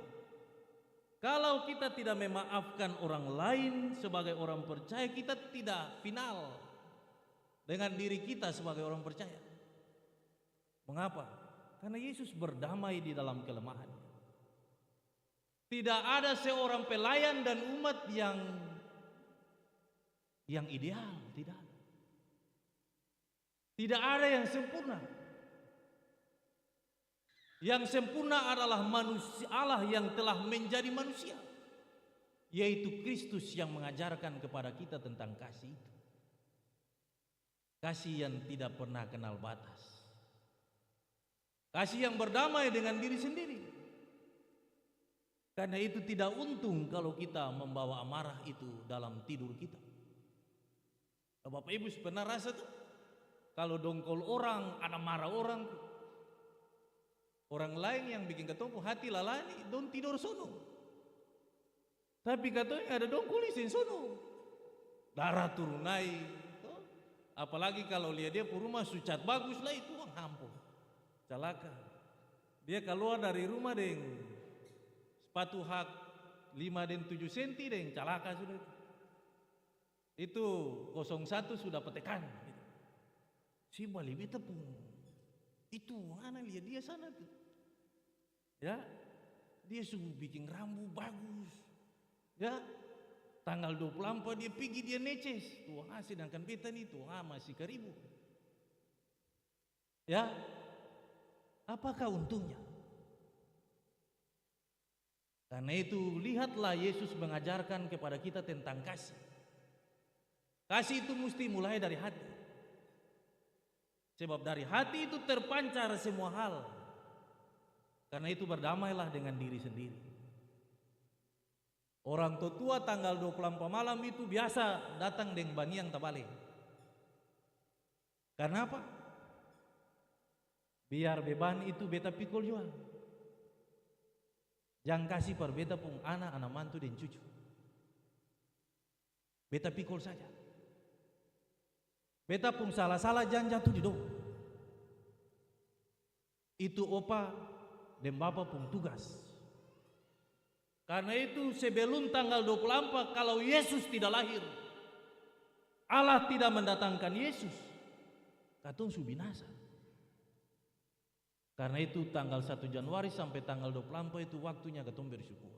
S5: kalau kita tidak memaafkan orang lain sebagai orang percaya, kita tidak final dengan diri kita sebagai orang percaya. Mengapa? Karena Yesus berdamai di dalam kelemahan. Tidak ada seorang pelayan dan umat yang ideal, tidak ada. Tidak ada yang sempurna. Yang sempurna adalah manusia, Allah yang telah menjadi manusia, yaitu Kristus yang mengajarkan kepada kita tentang kasih itu. Kasih yang tidak pernah kenal batas. Kasih yang berdamai dengan diri sendiri. Karena itu tidak untung kalau kita membawa amarah itu dalam tidur kita. Bapak Ibu pernah rasa tuh, kalau dongkol orang, ada marah orang, orang lain yang bikin ketemu hati lalani, don tidur sono. Tapi katanya ada dongkol isin sono, darah turun naik. Apalagi kalau lihat dia rumah sucat bagus lah itu, ampun, celaka. Dia keluar dari rumah dengan sepatu hak 5 dan 7 cm dengan celaka sudah. Itu 01 sudah petekan. Si balik beta pun itu mana lihat dia sana tuh, ya dia suruh bikin rambut bagus, ya tanggal 24 dia pergi dia neces tuh, sedangkan beta nih tuh masih keribu, ya apakah untungnya? Karena itu lihatlah Yesus mengajarkan kepada kita tentang kasih. Kasih itu mesti mulai dari hati. Sebab dari hati itu terpancar semua hal. Karena itu berdamailah dengan diri sendiri. Orang tua tanggal 24 malam itu biasa datang dengan baniang tabale. Karena apa? Biar beban itu beta pikul jual. Jangan kasih per beta pun anak mantu dan cucu. Beta pikul saja. Beta pun salah-salah jangan jatuh di dong. Itu opa dan bapak pun tugas. Karena itu sebelum tanggal 24 kalau Yesus tidak lahir, Allah tidak mendatangkan Yesus, katong su binasa. Karena itu tanggal 1 Januari sampai tanggal 24 itu waktunya katong bersyukur.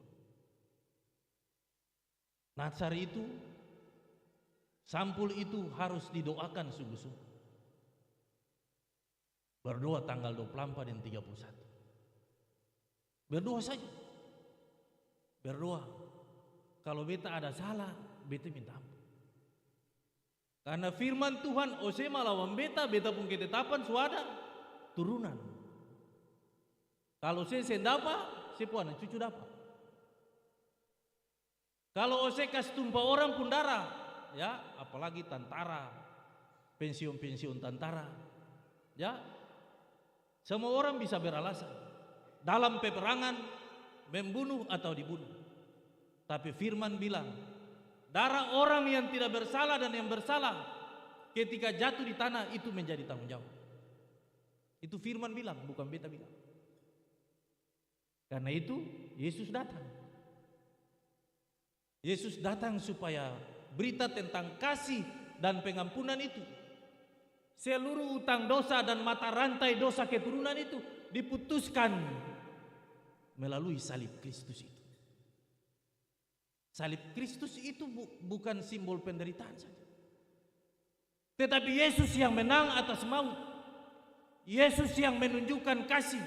S5: Natsar itu, sampul itu harus didoakan sungguh-sungguh. Berdoa tanggal 24 dan 31. Berdoa saja. Berdoa. Kalau beta ada salah, beta minta ampun. Karena firman Tuhan, osema lawan beta pun ketetapan suada turunan. Kalau saya sendapa, saya pun anak cucu dapat. Kalau ose kasih tumpah orang pun darah, ya apalagi tentara, pensiun tentara, ya semua orang bisa beralasan dalam peperangan membunuh atau dibunuh. Tapi firman bilang darah orang yang tidak bersalah dan yang bersalah ketika jatuh di tanah itu menjadi tanggung jawab. Itu firman bilang, bukan beta bilang. Karena itu Yesus datang. Yesus datang supaya berita tentang kasih dan pengampunan itu, seluruh utang dosa dan mata rantai dosa keturunan itu diputuskan melalui salib Kristus itu. Salib Kristus itu bukan simbol penderitaan saja, tetapi Yesus yang menang atas maut, Yesus yang menunjukkan kasih,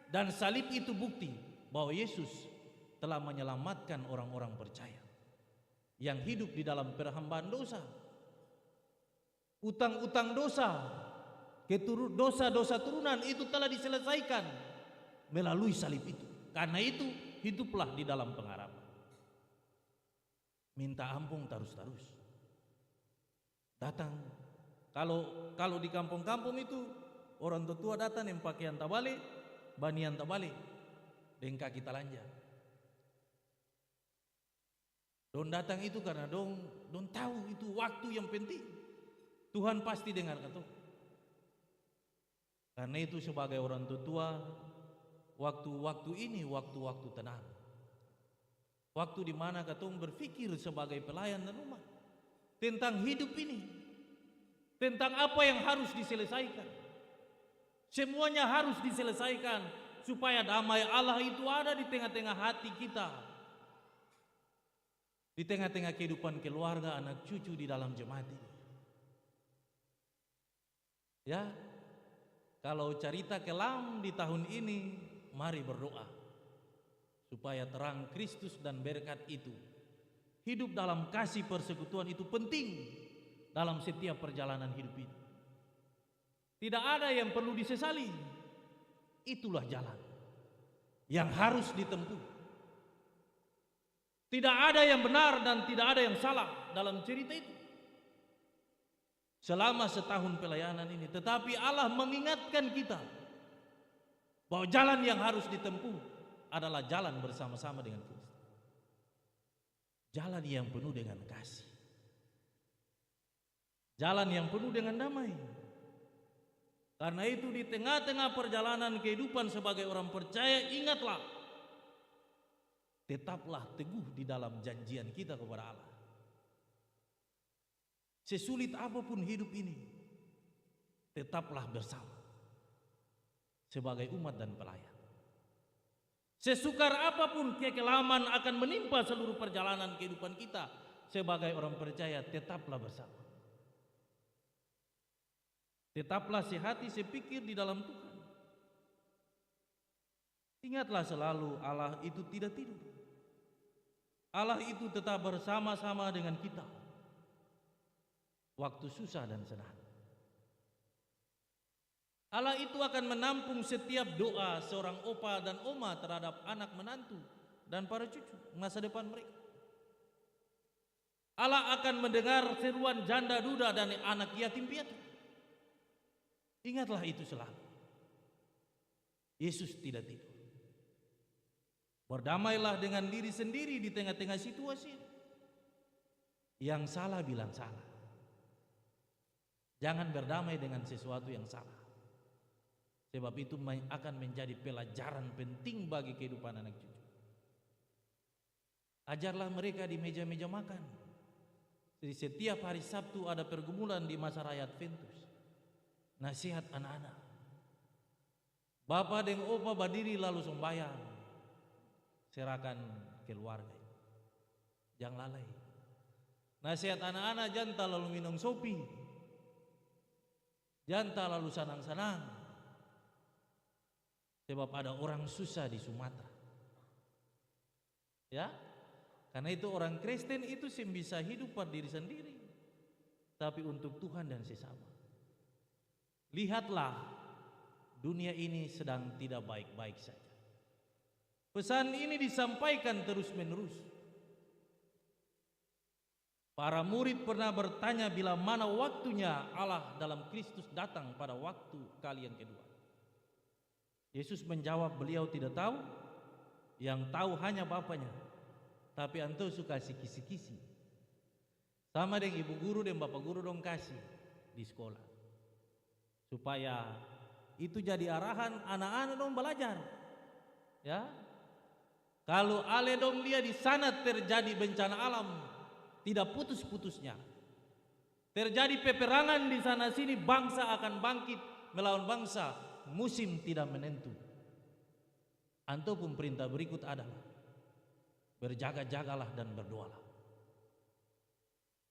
S5: dan salib itu bukti bahwa Yesus telah menyelamatkan orang-orang percaya yang hidup di dalam perhambaan dosa. Utang-utang dosa, dosa-dosa turunan itu telah diselesaikan melalui salib itu. Karena itu hiduplah di dalam pengharapan. Minta ampun terus-terus. Datang Kalau di kampung-kampung itu orang tua datang yang pakaian tabale, banian tabale, dengan kaki talanja. Don datang itu karena don tahu itu waktu yang penting. Tuhan pasti dengar kata. Karena itu sebagai orang tua, waktu-waktu ini waktu-waktu tenang. Waktu di mana katong berpikir sebagai pelayan dan umat tentang hidup ini, tentang apa yang harus diselesaikan. Semuanya harus diselesaikan supaya damai Allah itu ada di tengah-tengah hati kita, di tengah-tengah kehidupan keluarga, anak cucu di dalam jemaat ini. Ya, kalau cerita kelam di tahun ini, mari berdoa supaya terang Kristus dan berkat itu hidup dalam kasih persekutuan itu penting dalam setiap perjalanan hidup ini. Tidak ada yang perlu disesali. Itulah jalan yang harus ditempuh. Tidak ada yang benar dan tidak ada yang salah dalam cerita itu. Selama setahun pelayanan ini, tetapi Allah mengingatkan kita bahwa jalan yang harus ditempuh adalah jalan bersama-sama dengan Kristus. Jalan yang penuh dengan kasih. Jalan yang penuh dengan damai. Karena itu di tengah-tengah perjalanan kehidupan sebagai orang percaya, ingatlah, tetaplah teguh di dalam janjian kita kepada Allah. Sesulit apapun hidup ini, tetaplah bersama sebagai umat dan pelayan. Sesukar apapun kekelaman akan menimpa seluruh perjalanan kehidupan kita sebagai orang percaya, tetaplah bersama. Tetaplah sehati sepikir di dalam Tuhan. Ingatlah selalu Allah itu tidak tidur. Allah itu tetap bersama-sama dengan kita waktu susah dan senang. Allah itu akan menampung setiap doa seorang opa dan oma terhadap anak menantu dan para cucu masa depan mereka. Allah akan mendengar seruan janda duda dan anak yatim piatu. Ingatlah itu selalu. Yesus tidak tidur. Berdamailah dengan diri sendiri di tengah-tengah situasi. Yang salah bilang salah. Jangan berdamai dengan sesuatu yang salah. Sebab itu akan menjadi pelajaran penting bagi kehidupan anak cucu. Ajarlah mereka di meja-meja makan. Jadi setiap hari Sabtu ada pergumulan di masa raya Adventus. Nasihat anak-anak. Bapak dan opa berdiri lalu sembahyang. Serahkan keluarga. Jangan lalai. Nasihat anak-anak, jangan lalu minum sopi. Jangan lalu senang-senang. Sebab ada orang susah di Sumatera. Ya, karena itu orang Kristen itu bisa hidup pada diri sendiri, tapi untuk Tuhan dan sesama. Lihatlah, dunia ini sedang tidak baik-baik saja. Pesan ini disampaikan terus-menerus. Para murid pernah bertanya bila mana waktunya Allah dalam Kristus datang pada waktu kali yang kedua. Yesus menjawab, beliau tidak tahu, yang tahu hanya Bapaknya. Tapi antum suka kisi-kisi. Sama dengan ibu guru dan bapak guru dong kasih di sekolah. Supaya itu jadi arahan anak-anak dong belajar. Ya. Kalau ale dong lihat di sana terjadi bencana alam, tidak putus-putusnya. Terjadi peperangan di sana sini, bangsa akan bangkit melawan bangsa. Musim tidak menentu. Antum perintah berikut adalah berjaga-jagalah dan berdoalah.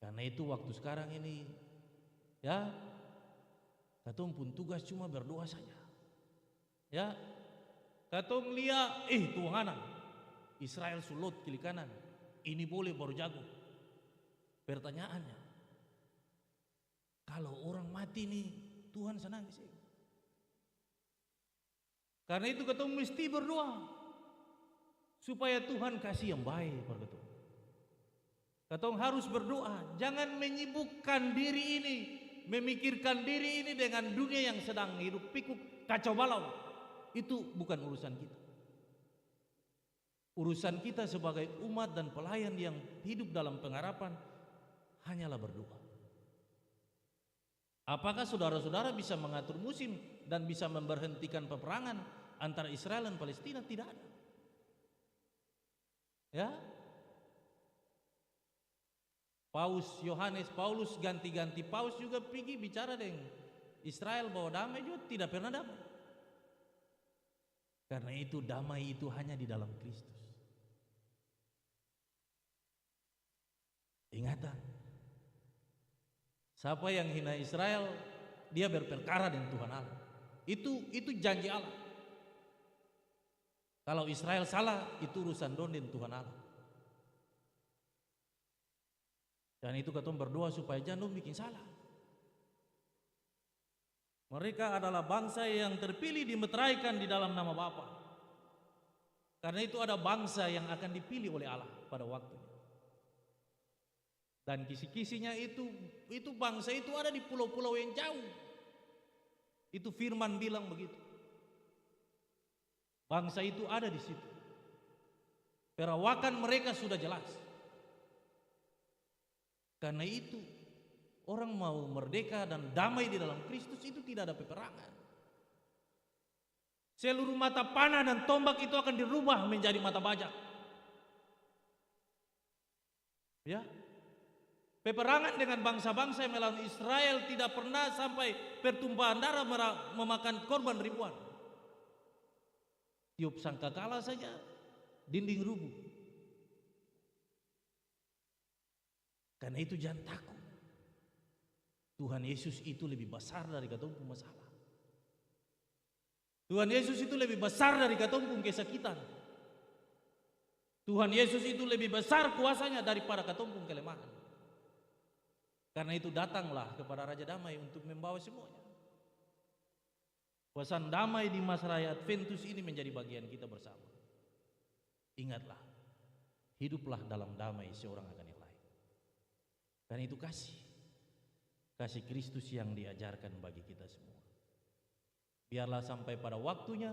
S5: Karena itu waktu sekarang ini, ya, katong pun tugas cuma berdoa saja. Ya, katong lihat, Tuhan, Israel sulot kiri kanan, ini boleh baru jago. Pertanyaannya, kalau orang mati nih, Tuhan senang sih. Karena itu katong mesti berdoa supaya Tuhan kasih yang baik pada katong. Katong harus berdoa, jangan menyibukkan diri ini memikirkan diri ini dengan dunia yang sedang hidup pikuk kacau balau. Itu bukan urusan kita. Urusan kita sebagai umat dan pelayan yang hidup dalam pengharapan hanyalah berdoa. Apakah saudara-saudara bisa mengatur musim dan bisa memberhentikan peperangan antara Israel dan Palestina? Tidak ada. Ya, Yohanes Paulus ganti-ganti Paus juga pergi bicara dengan Israel bahwa damai juga tidak pernah damai. Karena itu damai itu hanya di dalam Kristus. Ingatan, siapa yang hina Israel, dia berperkara dengan Tuhan Allah. Itu janji Allah. Kalau Israel salah, itu urusan don dengan Tuhan Allah. Dan itu katong berdoa supaya jangan bikin salah. Mereka adalah bangsa yang terpilih dimeteraikan di dalam nama Bapa. Karena itu ada bangsa yang akan dipilih oleh Allah pada waktunya. Dan kisi-kisinya itu bangsa itu ada di pulau-pulau yang jauh. Itu firman bilang begitu. Bangsa itu ada di situ. Perawakan mereka sudah jelas. Karena itu orang mau merdeka dan damai di dalam Kristus itu tidak ada peperangan. Seluruh mata panah dan tombak itu akan dirubah menjadi mata bajak. Ya. Peperangan dengan bangsa-bangsa yang melawan Israel tidak pernah sampai pertumpahan darah memakan korban ribuan. Tiup sangkakala saja dinding rubuh. Karena itu jangan takut. Tuhan Yesus itu lebih besar dari katong pun masalah. Tuhan Yesus itu lebih besar dari katong pun kesakitan. Tuhan Yesus itu lebih besar kuasanya daripada katong pun kelemahan. Karena itu datanglah kepada Raja Damai untuk membawa semuanya. Pesan damai di masa raya Adventus ini menjadi bagian kita bersama. Ingatlah, hiduplah dalam damai seorang akan yang lain. Karena itu kasih Kristus yang diajarkan bagi kita semua. Biarlah sampai pada waktunya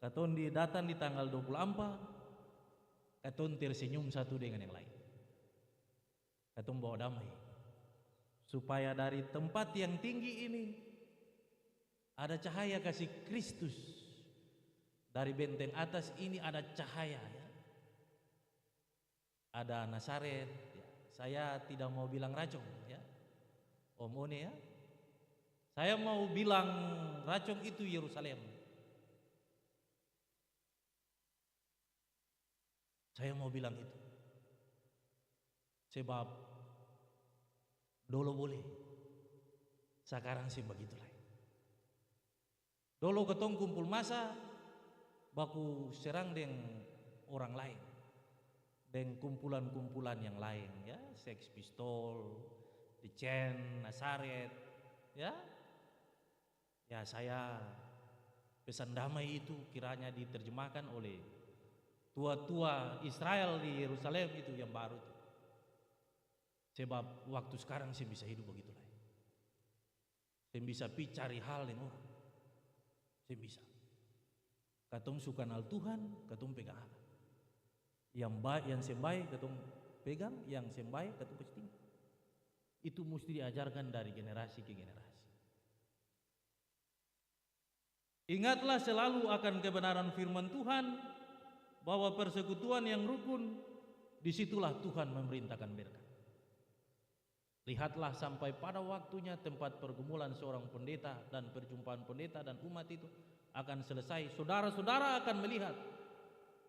S5: katon datang di tanggal 24, katon tersenyum satu dengan yang lain. Katon bawa damai. Supaya dari tempat yang tinggi ini ada cahaya kasih Kristus. Dari benteng atas ini ada cahaya, ya. Ada Nazaret, ya. Saya tidak mau bilang racun, ya. Om One, ya. Saya mau bilang racun itu Yerusalem. Saya mau bilang itu. Sebab dulu boleh, sekarang sih begitulah. Dulu ketong kumpul masa, baku serang dengan orang lain, dengan kumpulan-kumpulan yang lain, ya, Sex Pistol, The Chain, Nazaret, ya. Ya, saya pesan damai itu kiranya diterjemahkan oleh tua-tua Israel di Yerusalem itu yang baru itu. Sebab waktu sekarang saya bisa hidup begitulah. Saya bisa cari hal yang orang. Saya bisa. Katong suka kenal Tuhan, katong pegang Allah. Yang baik, yang sembaik, katong pegang, yang sembaik, katong pasti. Itu mesti diajarkan dari generasi ke generasi. Ingatlah selalu akan kebenaran firman Tuhan, bahwa persekutuan yang rukun, disitulah Tuhan memerintahkan berkat. Lihatlah sampai pada waktunya tempat pergumulan seorang pendeta dan perjumpaan pendeta dan umat itu akan selesai. Saudara-saudara akan melihat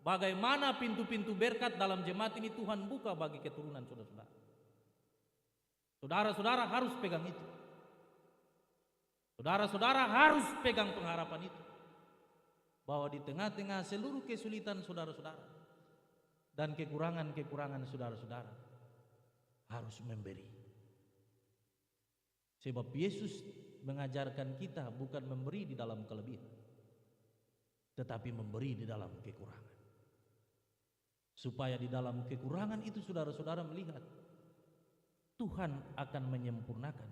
S5: bagaimana pintu-pintu berkat dalam jemaat ini Tuhan buka bagi keturunan saudara-saudara. Saudara-saudara harus pegang itu. Saudara-saudara harus pegang pengharapan itu. Bahwa di tengah-tengah seluruh kesulitan saudara-saudara dan kekurangan-kekurangan saudara-saudara harus memberi. Sebab Yesus mengajarkan kita bukan memberi di dalam kelebihan, tetapi memberi di dalam kekurangan. Supaya di dalam kekurangan itu saudara-saudara melihat Tuhan akan menyempurnakan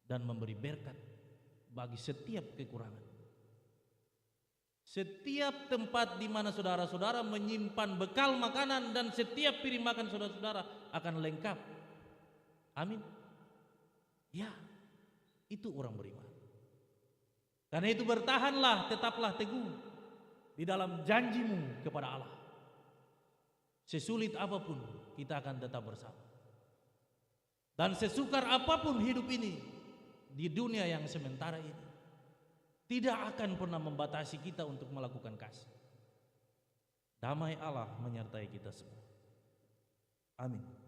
S5: dan memberi berkat bagi setiap kekurangan. Setiap tempat di mana saudara-saudara menyimpan bekal makanan dan setiap piring makan saudara-saudara akan lengkap. Amin. Ya, itu orang beriman. Karena itu bertahanlah, tetaplah teguh di dalam janjimu kepada Allah. Sesulit apapun kita akan tetap bersama. Dan sesukar apapun hidup ini di dunia yang sementara ini tidak akan pernah membatasi kita untuk melakukan kasih. Damai Allah menyertai kita semua. Amin.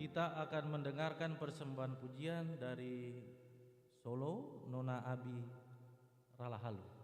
S5: Kita akan mendengarkan persembahan pujian dari Solo Nona Abi Ralahalu.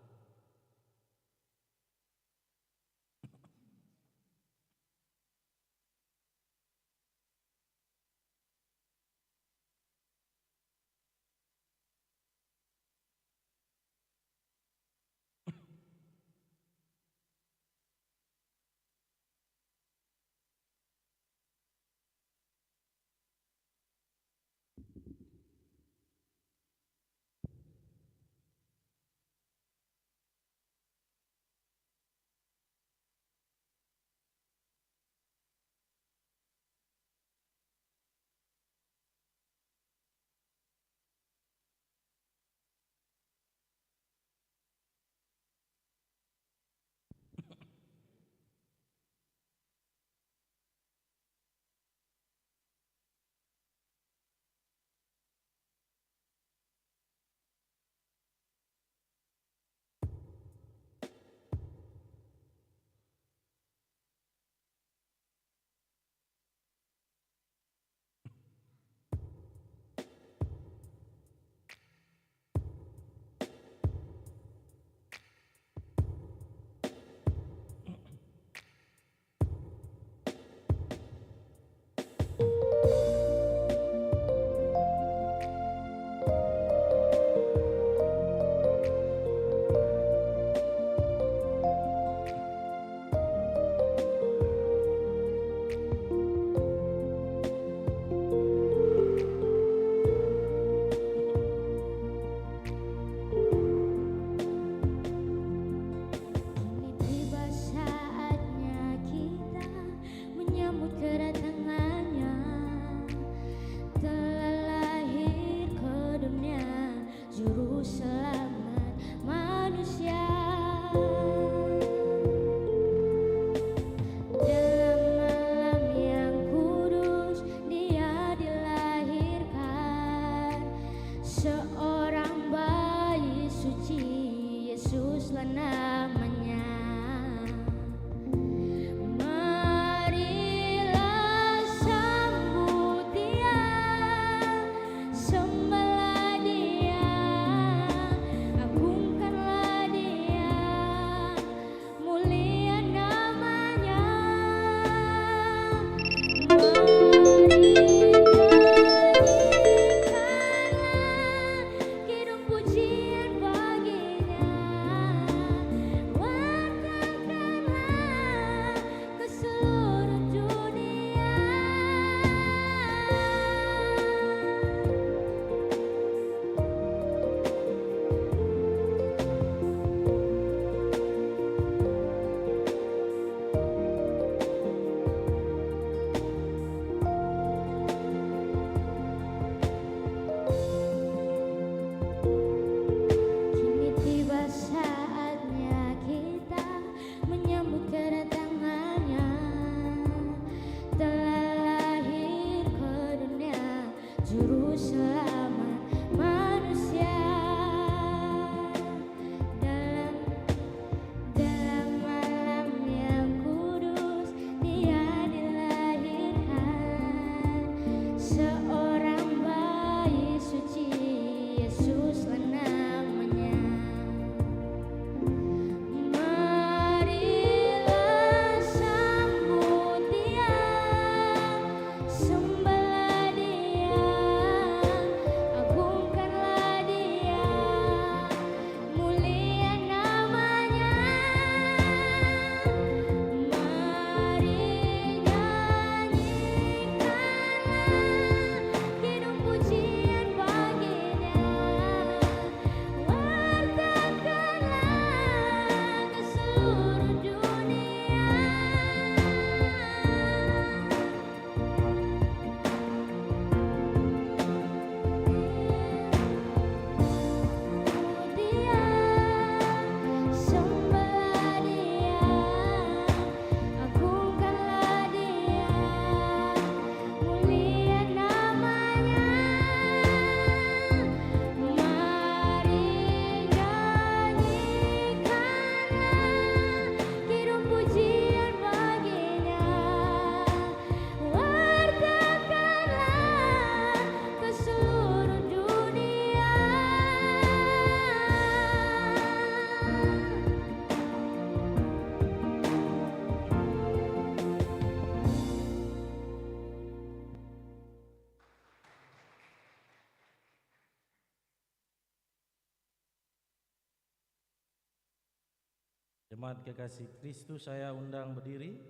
S5: Jemaat kekasih Kristus, saya undang berdiri.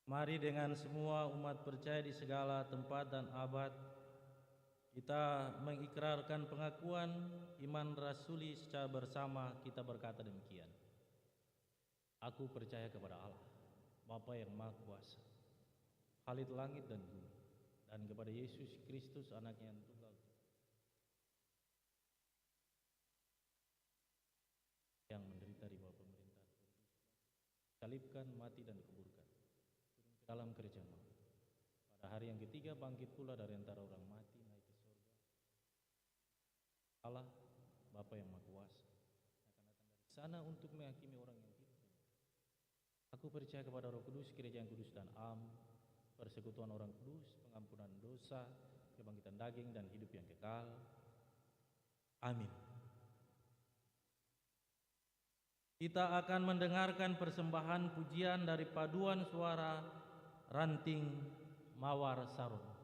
S5: Mari dengan semua umat percaya di segala tempat dan abad kita mengikrarkan pengakuan iman rasuli secara bersama. Kita berkata demikian: Aku percaya kepada Allah, Bapa yang Maha Kuasa, Khalid langit dan bumi, dan kepada Yesus Kristus anaknya yang tunggal, yang menderita di bawah pemerintahan salibkan, mati dan dikuburkan, turun ke dalam kerja maut. Pada hari yang ketiga bangkit pula dari antara orang mati, naik ke surga. Allah, Bapa yang Maha Kuasa, akan datang dari sana untuk menghakimi orang yang hidup. Aku percaya kepada Roh Kudus, gereja yang kudus dan am, persekutuan orang kudus, pengampunan dosa, kebangkitan daging dan hidup yang kekal. Amin. Kita akan mendengarkan persembahan pujian dari paduan suara ranting Mawar Sarun.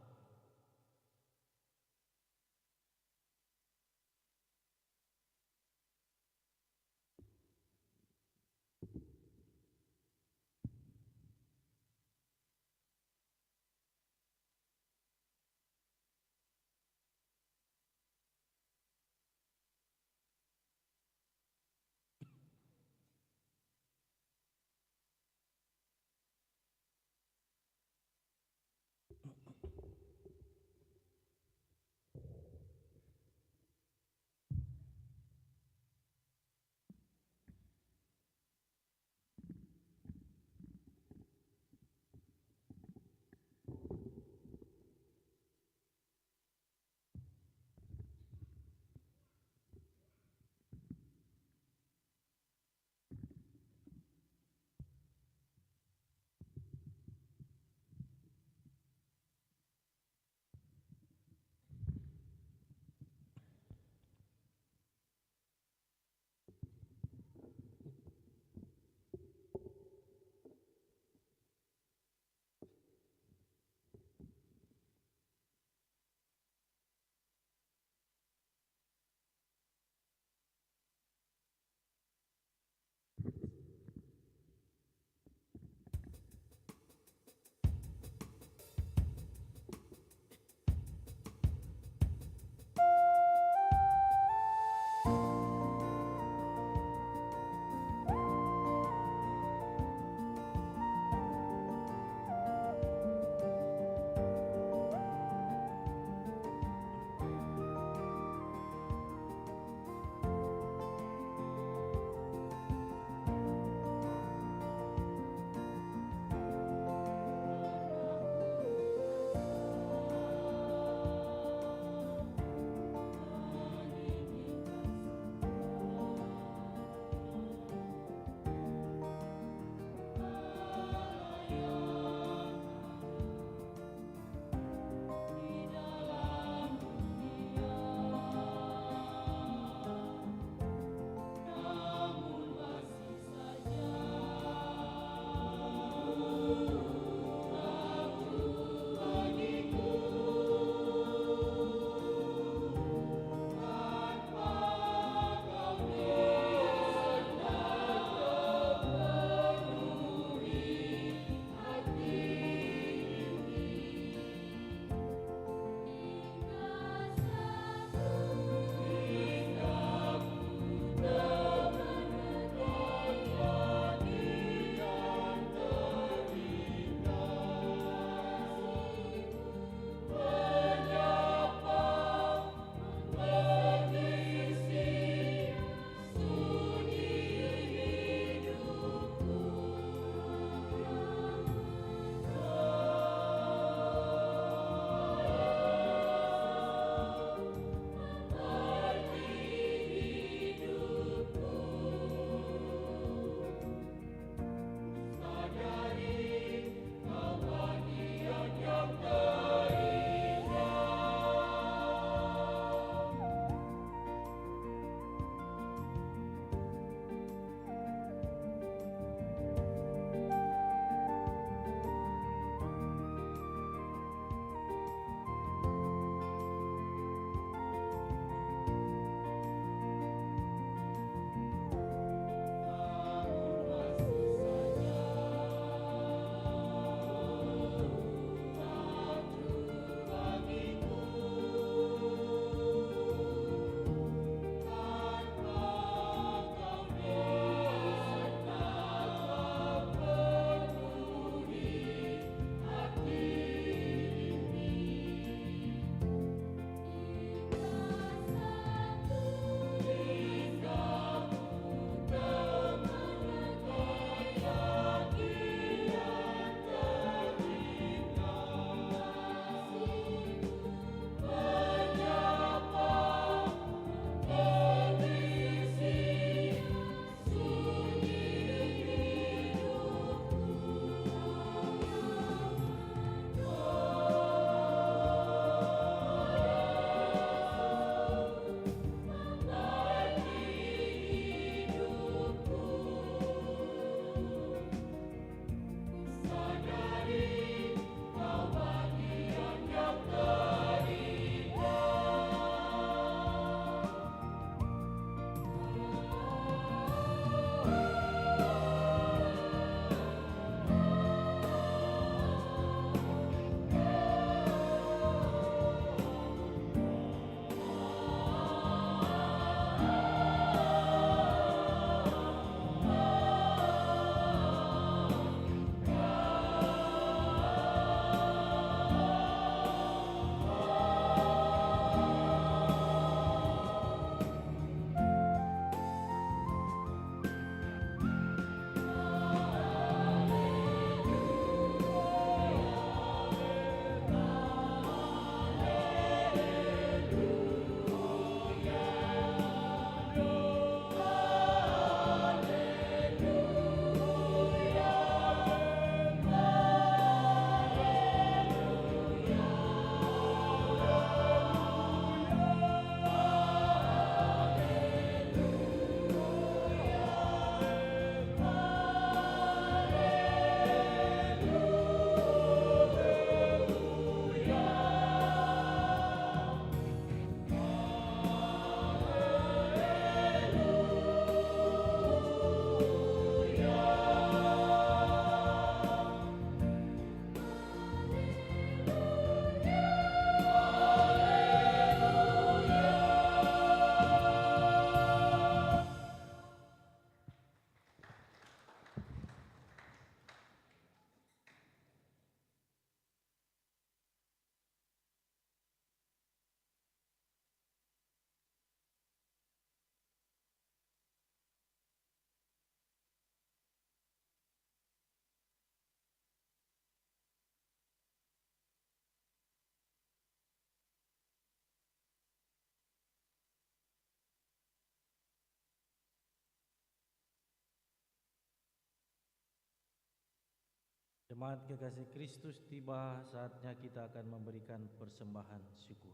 S5: Jemaat kekasih Kristus, tiba saatnya kita akan memberikan persembahan syukur.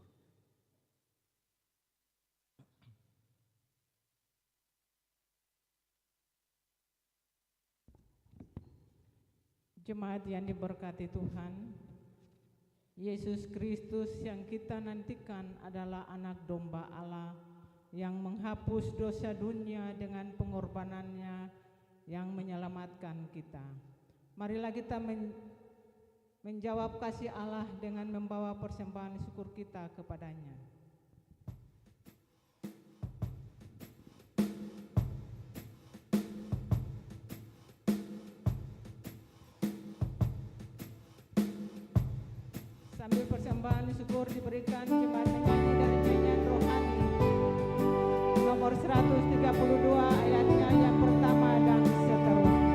S8: Jemaat yang diberkati Tuhan, Yesus Kristus yang kita nantikan adalah anak domba Allah yang menghapus dosa dunia dengan pengorbanannya yang menyelamatkan kita. Marilah kita menjawab kasih Allah dengan membawa persembahan syukur kita kepadanya. Sambil persembahan syukur diberikan, jemaat menyanyi dari nyanyian rohani nomor 132 ayatnya yang pertama dan seterusnya.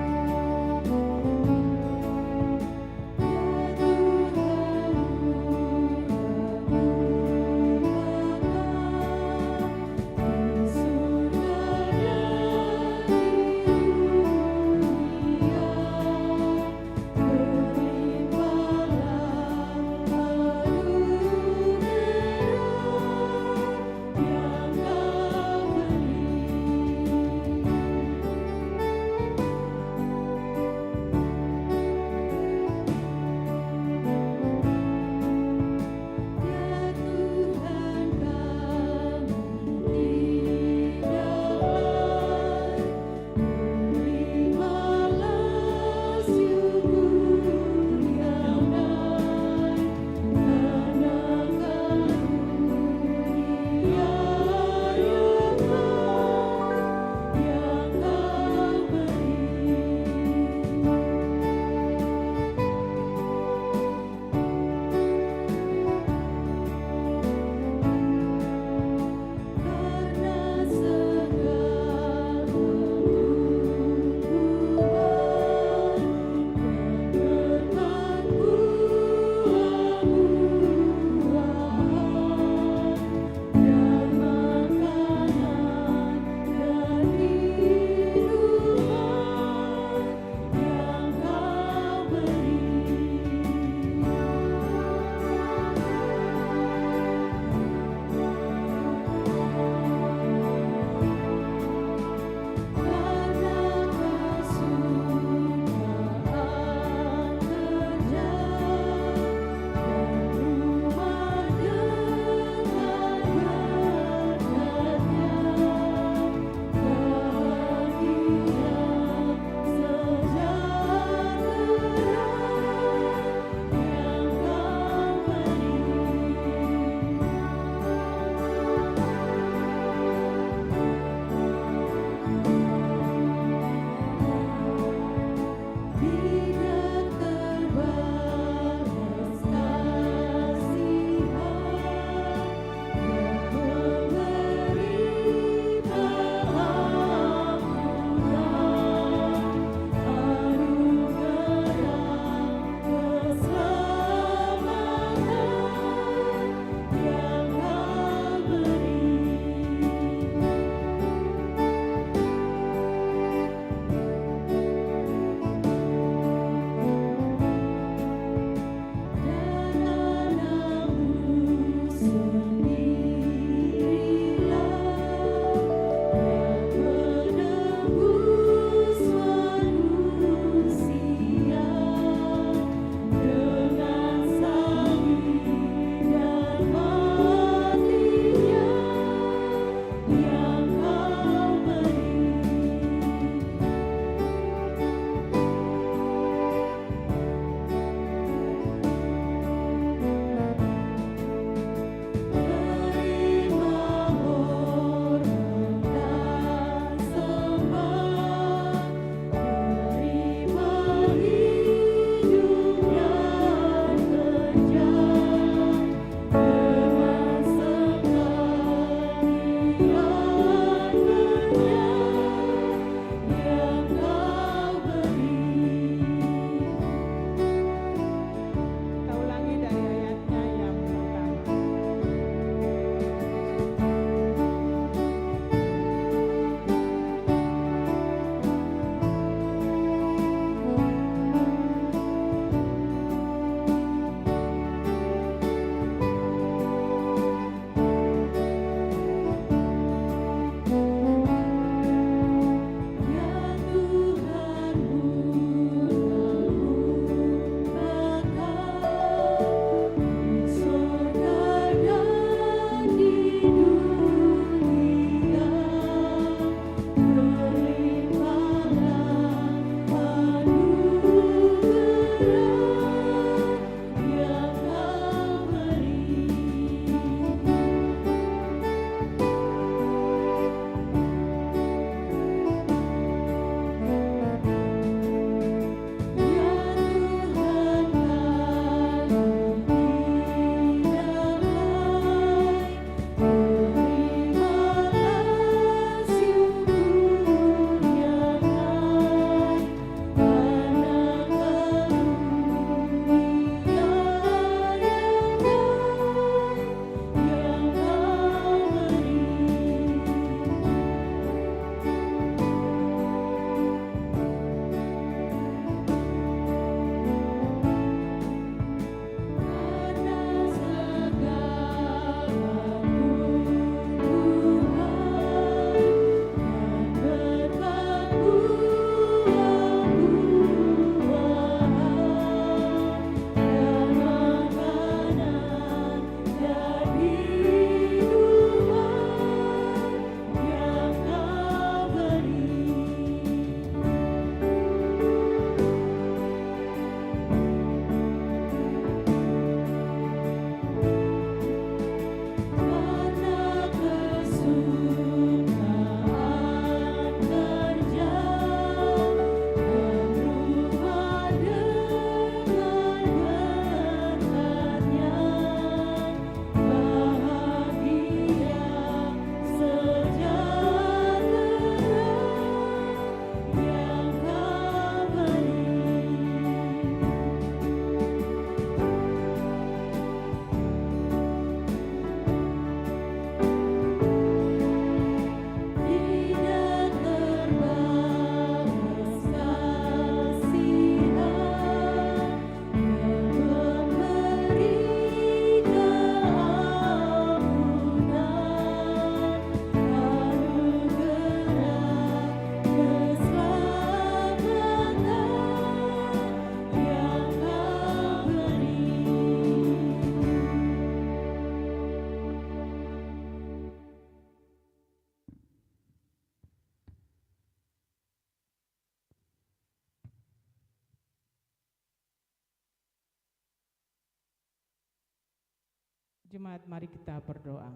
S8: Jemaat, mari kita berdoa.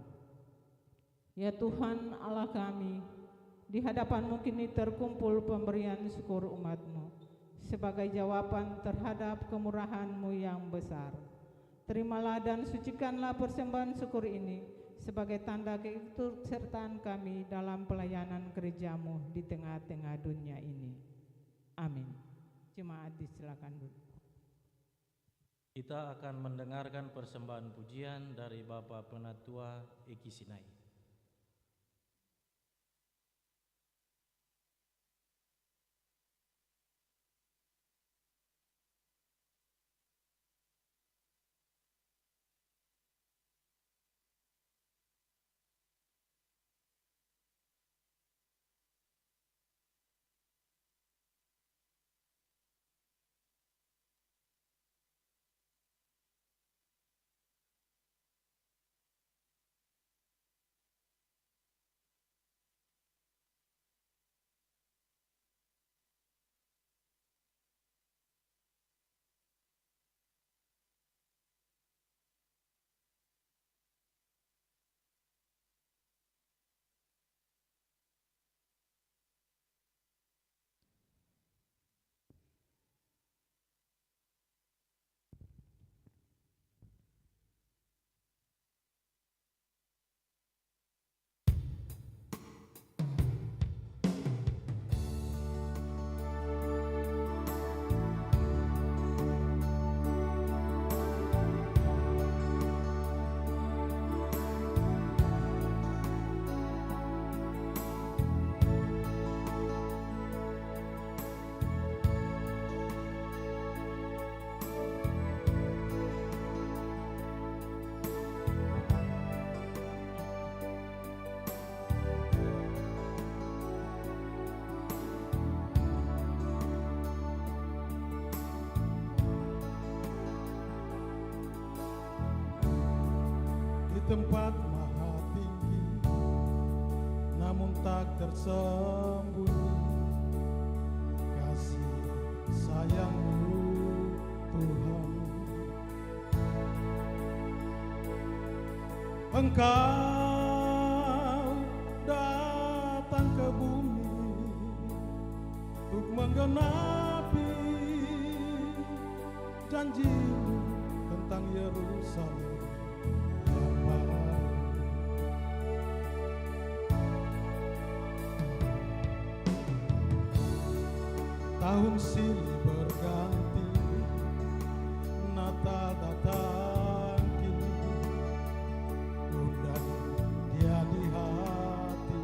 S8: Ya Tuhan Allah kami, di hadapan-Mu kini terkumpul pemberian syukur umat-Mu sebagai jawaban terhadap kemurahan-Mu yang besar. Terimalah dan sucikanlah persembahan syukur ini sebagai tanda keikutsertaan kami dalam pelayanan gereja-Mu di tengah-tengah dunia ini. Amin. Jemaat disilakan duduk.
S5: Kita akan mendengarkan persembahan pujian dari Bapak Penatua Eki Sinai.
S6: Tempat maha tinggi, namun tak tersembunyi kasih sayang-Mu Tuhan. Engkau datang ke bumi untuk menggenapi janji-Mu tentang Yerusalem. Tahun silih berganti, Natal datang kini, gundah dia di hati.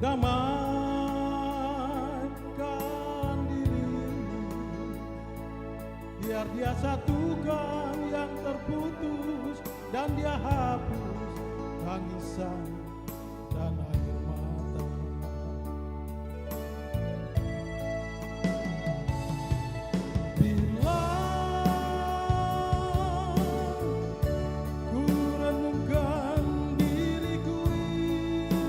S6: Damaikan dirimu, biar dia satukan yang terputus, dan dia hapus tangisan dan air mata. Bila ku renungkan diriku ini,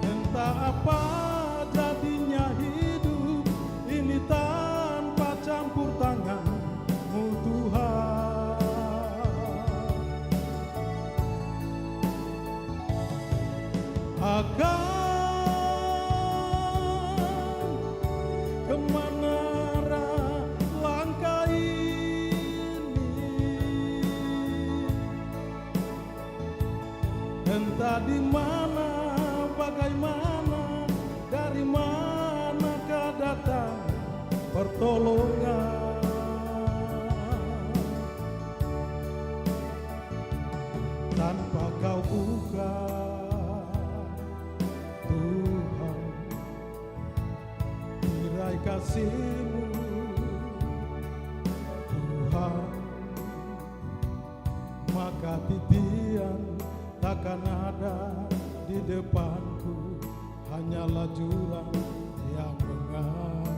S6: entah apa jadinya hidup ini tanpa campur tangan-Mu Tuhan. Akan kemana arah langkah ini, entah di mana, bagaimana, dari manakah datang pertolongan. Tanpa Kau buka Tuhan tirai kasih-Mu Tuhan, maka titian takkan ada di depanku, hanyalah jurang yang menganga.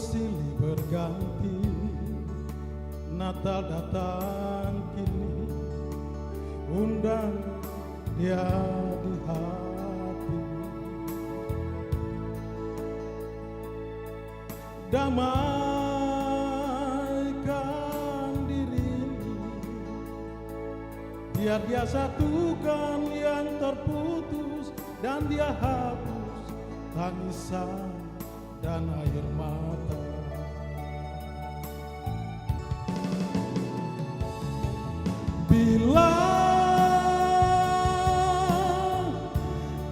S6: silih berganti, Natal datang kini, undang dia di hati. Damaikan diri, biar dia satukan yang terputus, dan dia hapus tangisan dan air mata. Bila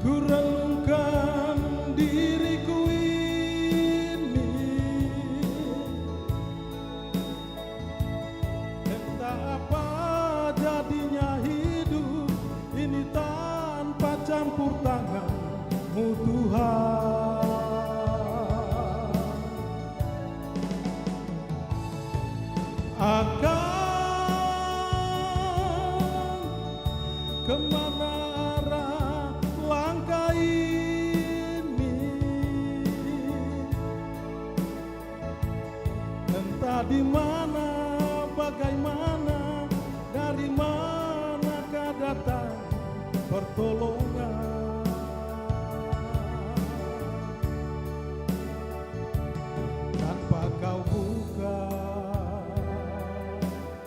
S6: ku renungkan diriku ini, entah apa jadinya hidup ini tanpa campur tangan-Mu Tuhan. Akan kemana arah langkah ini, entah di mana, bagaimana, dari manakah datang pertolongan. Tanpa Kau buka,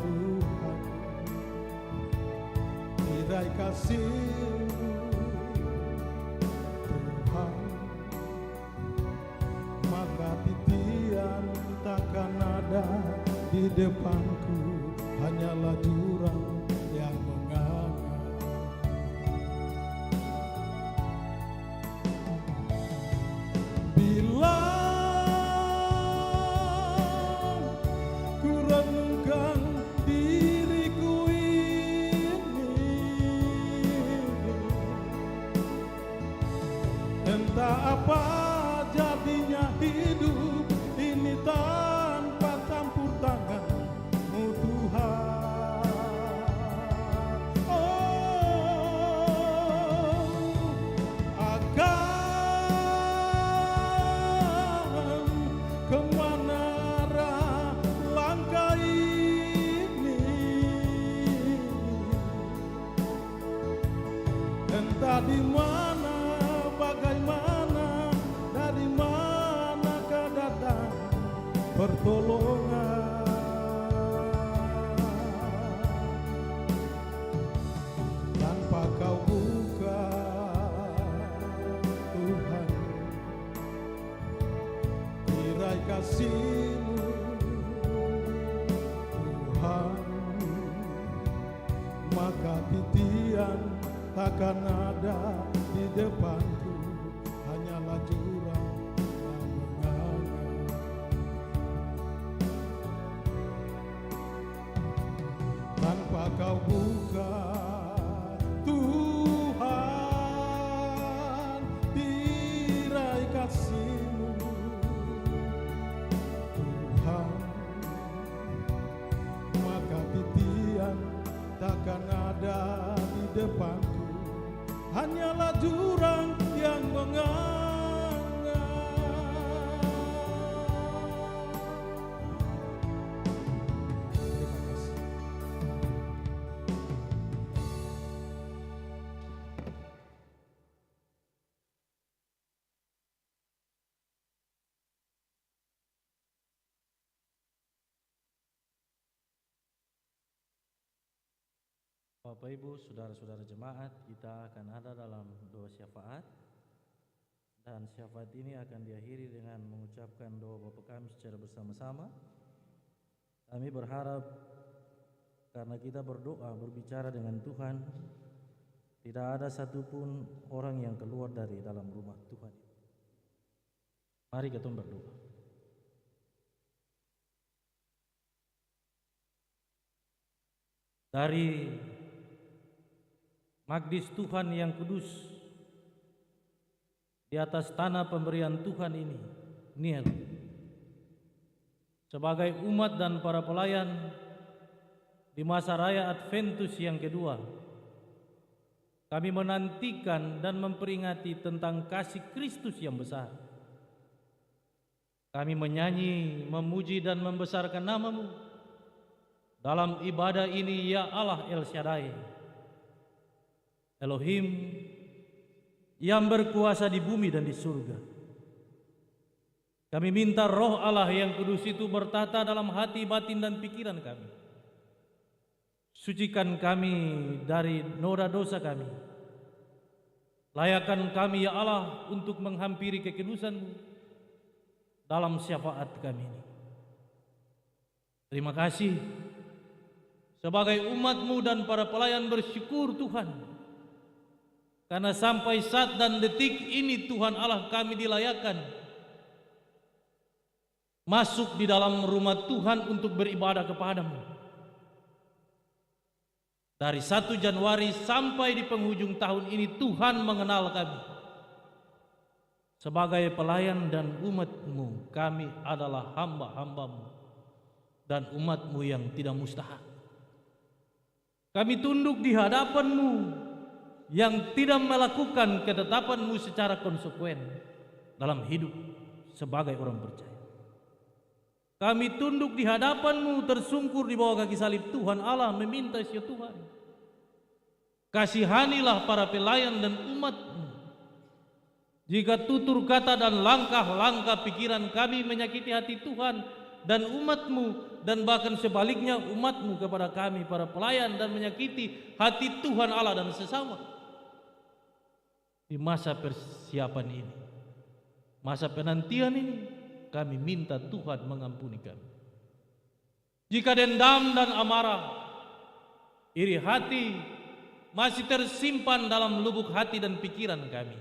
S6: Tuhan, tirai kasih-Mu, Tuhan, maka titian takkan ada di depanku, hanyalah jurang yang menganga. Bila ku renungkan diriku ini, entah apa jadinya hidup ini tanpa campur tangan-Mu Tuhan. Oh, akan kemana arah langkah ini, entah di mana, bagaimana, dari manakah datang pertolongan. Tanpa Kau buka, Tuhan, tirai kasih-Mu, Tuhan, maka titian takkan ada di depanku, hanyalah jurang yang menganga. Tanpa Kau buka, Tuhan, tirai kasih-Mu, Tuhan, maka titian takkan ada di depanku, hanyalah jurang yang menganga. Terima kasih.
S5: Bapak Ibu, saudara-saudara jemaat, kita akan ada dalam doa syafaat, dan syafaat ini akan diakhiri dengan mengucapkan doa Bapa kami secara bersama-sama. Kami berharap karena kita berdoa, berbicara dengan Tuhan, tidak ada satupun orang yang keluar dari dalam rumah Tuhan. Mari kita berdoa. Dari magdis Tuhan yang kudus, di atas tanah pemberian Tuhan ini, Niel, sebagai umat dan para pelayan di masa raya Adventus yang kedua, kami menantikan dan memperingati tentang kasih Kristus yang besar. Kami menyanyi, memuji dan membesarkan nama-Mu dalam ibadah ini, ya Allah El Shaddai, Elohim yang berkuasa di bumi dan di surga. Kami minta Roh Allah yang kudus itu bertata dalam hati, batin dan pikiran kami. Sucikan kami dari noda dosa kami. Layakkan kami ya Allah untuk menghampiri kekudusan-Mu dalam syafaat kami ini. Terima kasih sebagai umat-Mu dan para pelayan bersyukur Tuhan, karena sampai saat dan detik ini Tuhan Allah kami dilayakkan masuk di dalam rumah Tuhan untuk beribadah kepada-Mu. Dari 1 Januari sampai di penghujung tahun ini Tuhan mengenal kami sebagai pelayan dan umat-Mu. Kami adalah hamba-hamba-Mu dan umat-Mu yang tidak mustahak. Kami tunduk di hadapan-Mu yang tidak melakukan ketetapan-Mu secara konsekuen dalam hidup sebagai orang percaya. Kami tunduk di hadapan-Mu, tersungkur di bawah kaki salib Tuhan Allah, meminta ya Tuhan, kasihanilah para pelayan dan umat-Mu. Jika tutur kata dan langkah-langkah pikiran kami menyakiti hati Tuhan dan umat-Mu, dan bahkan sebaliknya umat-Mu kepada kami para pelayan dan menyakiti hati Tuhan Allah dan sesama, di masa persiapan ini, masa penantian ini, kami minta Tuhan mengampuni kami. Jika dendam dan amarah, iri hati masih tersimpan dalam lubuk hati dan pikiran kami,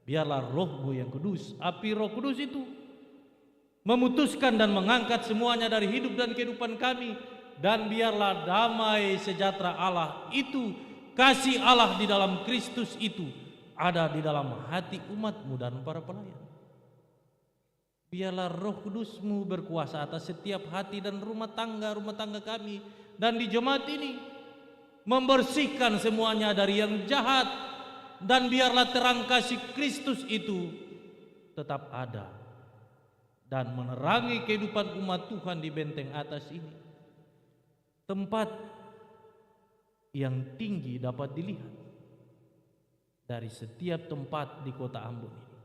S5: biarlah Roh-Mu yang kudus, api Roh Kudus itu memutuskan dan mengangkat semuanya dari hidup dan kehidupan kami. Dan biarlah damai sejahtera Allah itu, kasih Allah di dalam Kristus itu ada di dalam hati umat-Mu dan para pelayan. Biarlah Roh Kudus-Mu berkuasa atas setiap hati dan rumah tangga kami, dan di jemaat ini membersihkan semuanya dari yang jahat, dan biarlah terang kasih Kristus itu tetap ada dan menerangi kehidupan umat Tuhan di benteng atas ini, tempat yang tinggi dapat dilihat dari setiap tempat di kota Ambon ini.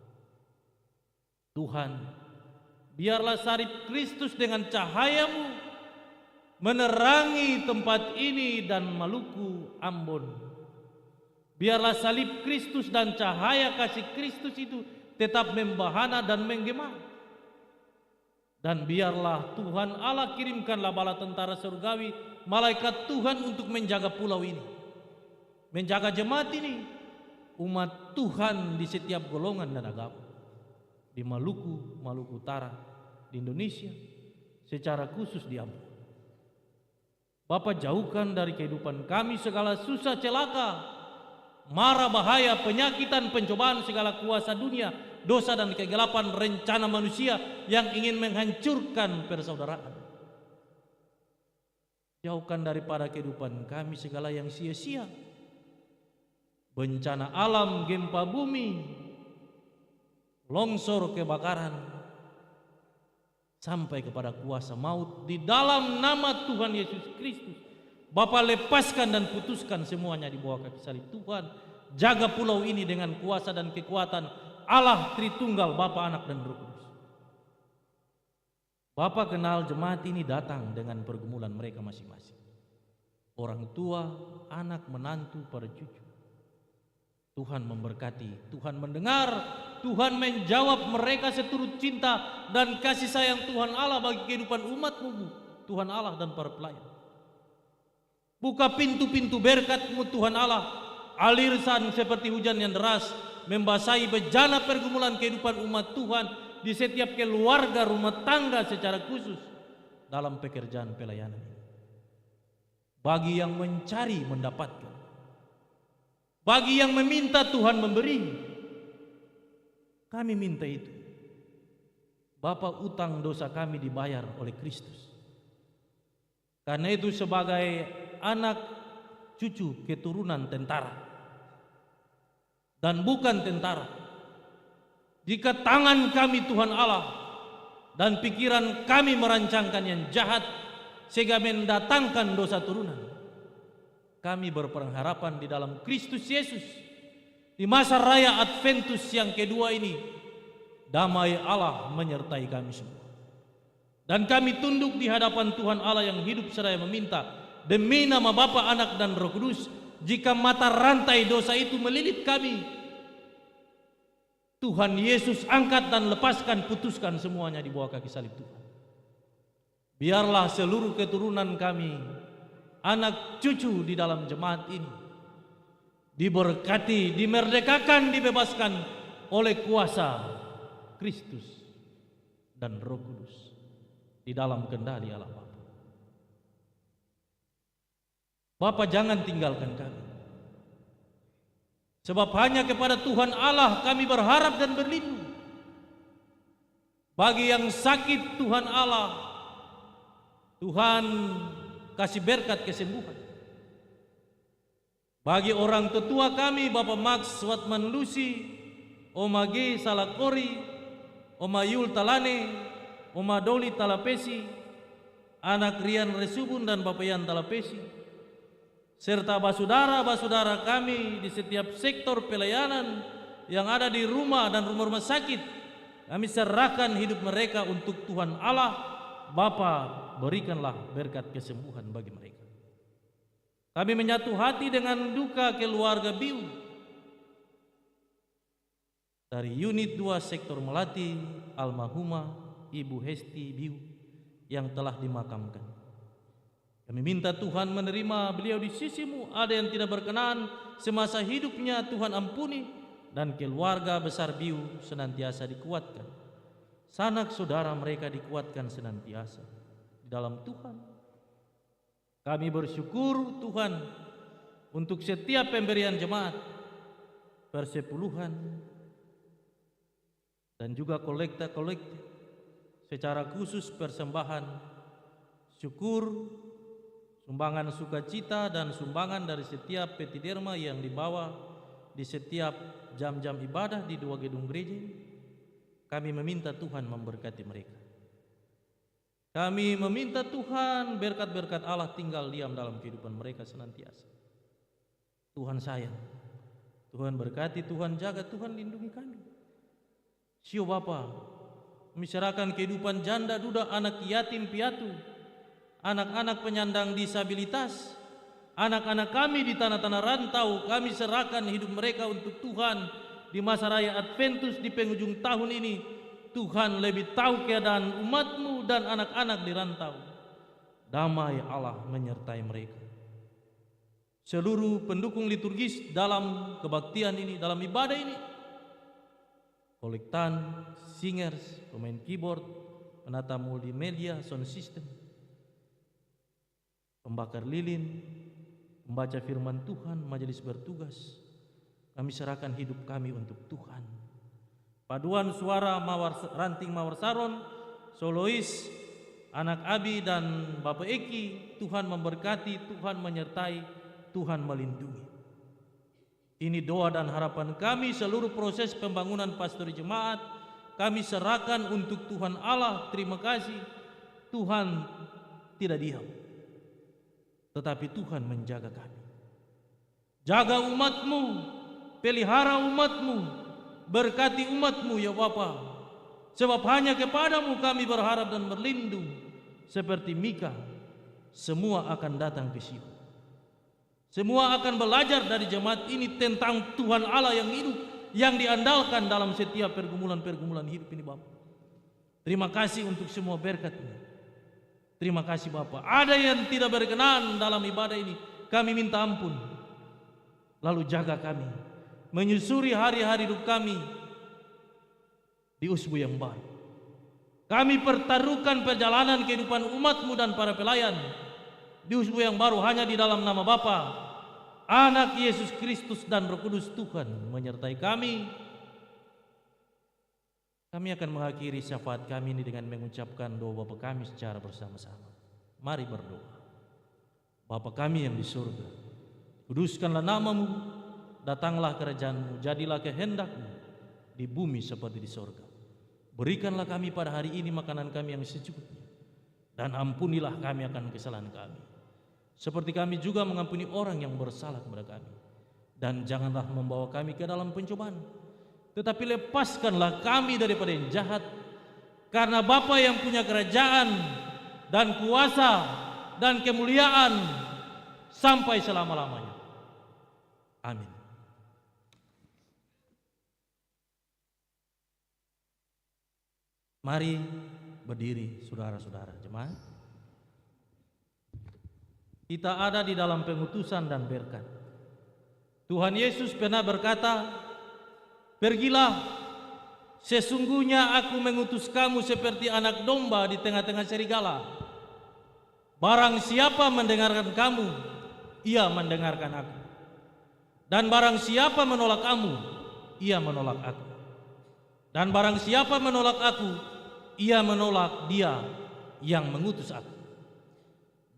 S5: Tuhan, biarlah salib Kristus dengan cahaya-Mu menerangi tempat ini dan Maluku, Ambon. Biarlah salib Kristus dan cahaya kasih Kristus itu tetap membahana dan menggema. Dan biarlah Tuhan Allah kirimkanlah bala tentara surgawi, malaikat Tuhan untuk menjaga pulau ini, menjaga jemaat ini, umat Tuhan di setiap golongan dan agama, di Maluku, Maluku Utara, di Indonesia, secara khusus di Ambon. Bapa, jauhkan dari kehidupan kami segala susah celaka, mara bahaya, penyakitan, pencobaan, segala kuasa dunia, dosa dan kegelapan rencana manusia yang ingin menghancurkan persaudaraan. Jauhkan daripada kehidupan kami segala yang sia-sia, bencana alam, gempa bumi, longsor, kebakaran, sampai kepada kuasa maut. Di dalam nama Tuhan Yesus Kristus, Bapa, lepaskan dan putuskan semuanya di bawah kaki salib Tuhan. Jaga pulau ini dengan kuasa dan kekuatan Allah Tritunggal, Bapa, Anak dan Roh Kudus. Bapa, kenal jemaat ini datang dengan pergumulan mereka masing-masing, orang tua, anak, menantu, para cucu. Tuhan memberkati, Tuhan mendengar, Tuhan menjawab mereka seturut cinta dan kasih sayang Tuhan Allah bagi kehidupan umat-Mu, Tuhan Allah dan para pelayan. Buka pintu-pintu berkat-Mu Tuhan Allah, alirsan seperti hujan yang deras, membasahi bejana pergumulan kehidupan umat Tuhan di setiap keluarga, rumah tangga secara khusus dalam pekerjaan pelayanan ini. Bagi yang mencari mendapatkan, bagi yang meminta Tuhan memberi. Kami minta itu. Bapa, utang dosa kami dibayar oleh Kristus. Karena itu sebagai anak cucu keturunan tentara dan bukan tentara, jika tangan kami Tuhan Allah dan pikiran kami merancangkan yang jahat sehingga mendatangkan dosa turunan. Kami berpengharapan di dalam Kristus Yesus. Di masa raya Adventus yang kedua ini, damai Allah menyertai kami semua. Dan kami tunduk di hadapan Tuhan Allah yang hidup seraya meminta demi nama Bapa, Anak, dan Roh Kudus, jika mata rantai dosa itu melilit kami, Tuhan Yesus angkat dan lepaskan, putuskan semuanya di bawah kaki salib Tuhan. Biarlah seluruh keturunan kami, anak cucu di dalam jemaat ini, diberkati, dimerdekakan, dibebaskan oleh kuasa Kristus dan Roh Kudus di dalam kendali Allah Bapa. Bapa, jangan tinggalkan kami. Sebab hanya kepada Tuhan Allah kami berharap dan berlindung. Bagi yang sakit, Tuhan Allah, Tuhan kasih berkat kesembuhan. Bagi orang tetua kami, Bapak Max Watman Lucy, Oma G Salakori, Oma Yul Talane, Oma Doli Talapesi, anak Rian Resubun dan Bapak Yan Talapesi, serta basudara-basudara kami di setiap sektor pelayanan yang ada di rumah dan rumah-rumah sakit. Kami serahkan hidup mereka untuk Tuhan Allah. Bapa, berikanlah berkat kesembuhan bagi mereka. Kami menyatu hati dengan duka keluarga Biu dari unit 2 sektor Melati, almarhumah Ibu Hesti Biu yang telah dimakamkan. Kami minta Tuhan menerima beliau di sisi-Mu. Ada yang tidak berkenan semasa hidupnya, Tuhan ampuni, dan keluarga besar Biu senantiasa dikuatkan. Sanak saudara mereka dikuatkan senantiasa di dalam Tuhan. Kami bersyukur Tuhan untuk setiap pemberian jemaat, persepuluhan, dan juga kolekta-kolekta, secara khusus persembahan syukur, sumbangan sukacita, dan sumbangan dari setiap peti derma yang dibawa di setiap jam-jam ibadah di 2 gedung gereja. Kami meminta Tuhan memberkati mereka. Kami meminta Tuhan berkat-berkat Allah tinggal diam dalam kehidupan mereka senantiasa. Tuhan sayang, Tuhan berkati, Tuhan jaga, Tuhan lindungi kami. Sio Bapa, menyerahkan kehidupan janda duda, anak yatim piatu, anak-anak penyandang disabilitas, anak-anak kami di tanah-tanah rantau. Kami serahkan hidup mereka untuk Tuhan di masa raya Adventus di penghujung tahun ini. Tuhan lebih tahu keadaan umat-Mu dan anak-anak di rantau. Damai Allah menyertai mereka. Seluruh pendukung liturgis dalam kebaktian ini, dalam ibadah ini, kolektan, singers, pemain keyboard, penata multimedia, sound system, pembakar lilin, membaca firman Tuhan, majelis bertugas. Kami serahkan hidup kami untuk Tuhan. Paduan suara ranting Mawar Saron, solois, anak Abi dan Bapak Eki, Tuhan memberkati, Tuhan menyertai, Tuhan melindungi. Ini doa dan harapan kami. Seluruh proses pembangunan pastori jemaat kami serahkan untuk Tuhan Allah. Terima kasih. Tuhan tidak diam, tetapi Tuhan menjaga kami. Jaga umat-Mu, pelihara umat-Mu, berkati umat-Mu ya Bapa. Sebab hanya kepada-Mu kami berharap dan berlindung. Seperti Mika, semua akan datang ke Sion. Semua akan belajar dari jemaat ini tentang Tuhan Allah yang hidup, yang diandalkan dalam setiap pergumulan-pergumulan hidup ini Bapa. Terima kasih untuk semua berkat-Mu. Terima kasih Bapa. Ada yang tidak berkenan dalam ibadah ini, kami minta ampun. Lalu jaga kami, menyusuri hari-hari hidup kami di usbu yang baru. Kami pertaruhkan perjalanan kehidupan umat-Mu dan para pelayan di usbu yang baru hanya di dalam nama Bapa, Anak Yesus Kristus dan Roh Kudus. Tuhan menyertai kami. Kami akan mengakhiri syafaat kami ini dengan mengucapkan doa Bapa kami secara bersama-sama. Mari berdoa. Bapa kami yang di surga, kuduskanlah nama-Mu, datanglah kerajaan-Mu, jadilah kehendak-Mu di bumi seperti di surga. Berikanlah kami pada hari ini makanan kami yang secukupnya, dan ampunilah kami akan kesalahan kami, seperti kami juga mengampuni orang yang bersalah kepada kami. Dan janganlah membawa kami ke dalam pencobaan, tetapi lepaskanlah kami daripada yang jahat. Karena Bapa yang punya kerajaan dan kuasa dan kemuliaan sampai selama-lamanya. Amin. Mari berdiri saudara-saudara jemaat. Kita ada di dalam pengutusan dan berkat. Tuhan Yesus pernah berkata, "Pergilah, sesungguhnya aku mengutus kamu seperti anak domba di tengah-tengah serigala. Barang siapa mendengarkan kamu, ia mendengarkan aku. Dan barang siapa menolak kamu, ia menolak aku. Dan barang siapa menolak aku, ia menolak dia yang mengutus aku."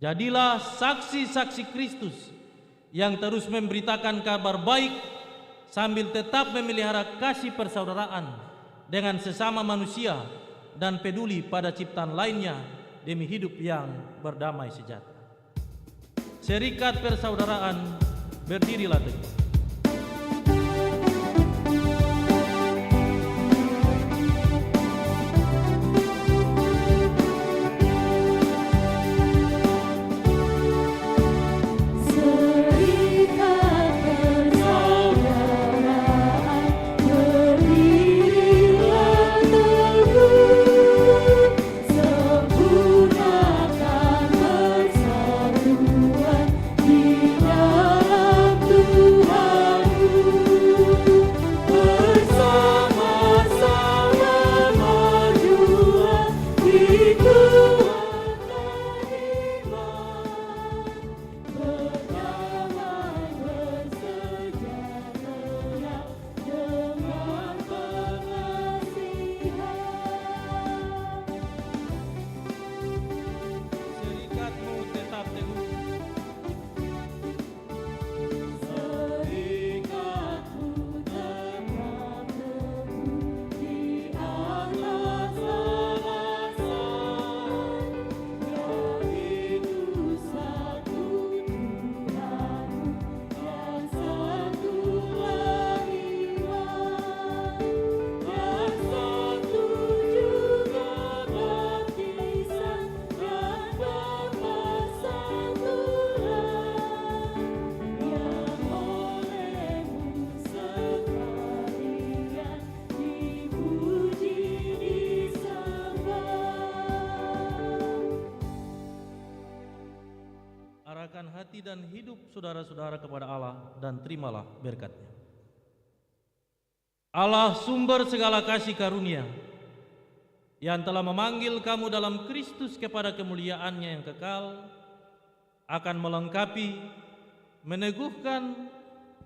S5: Jadilah saksi-saksi Kristus yang terus memberitakan kabar baik sambil tetap memelihara kasih persaudaraan dengan sesama manusia dan peduli pada ciptaan lainnya demi hidup yang berdamai sejahtera. Serikat persaudaraan, berdirilah teguh. Arahkan hati dan hidup saudara-saudara kepada Allah dan terimalah berkat-Nya. Allah sumber segala kasih karunia, yang telah memanggil kamu dalam Kristus kepada kemuliaan-Nya yang kekal, akan melengkapi, meneguhkan,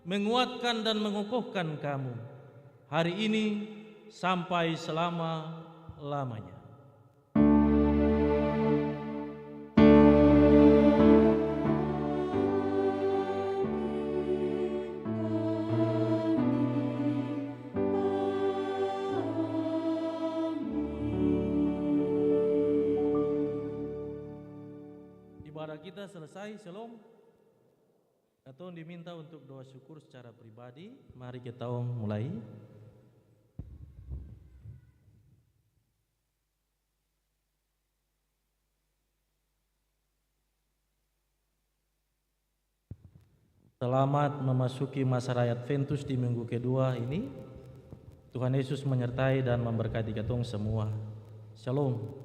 S5: menguatkan dan mengokohkan kamu hari ini sampai selama-lamanya. Ibadah kita selesai, shalom. Kita diminta untuk doa syukur secara pribadi. Mari kita mulai. Selamat memasuki masa Raya Adventus di minggu kedua ini. Tuhan Yesus menyertai dan memberkati kita semua. Shalom.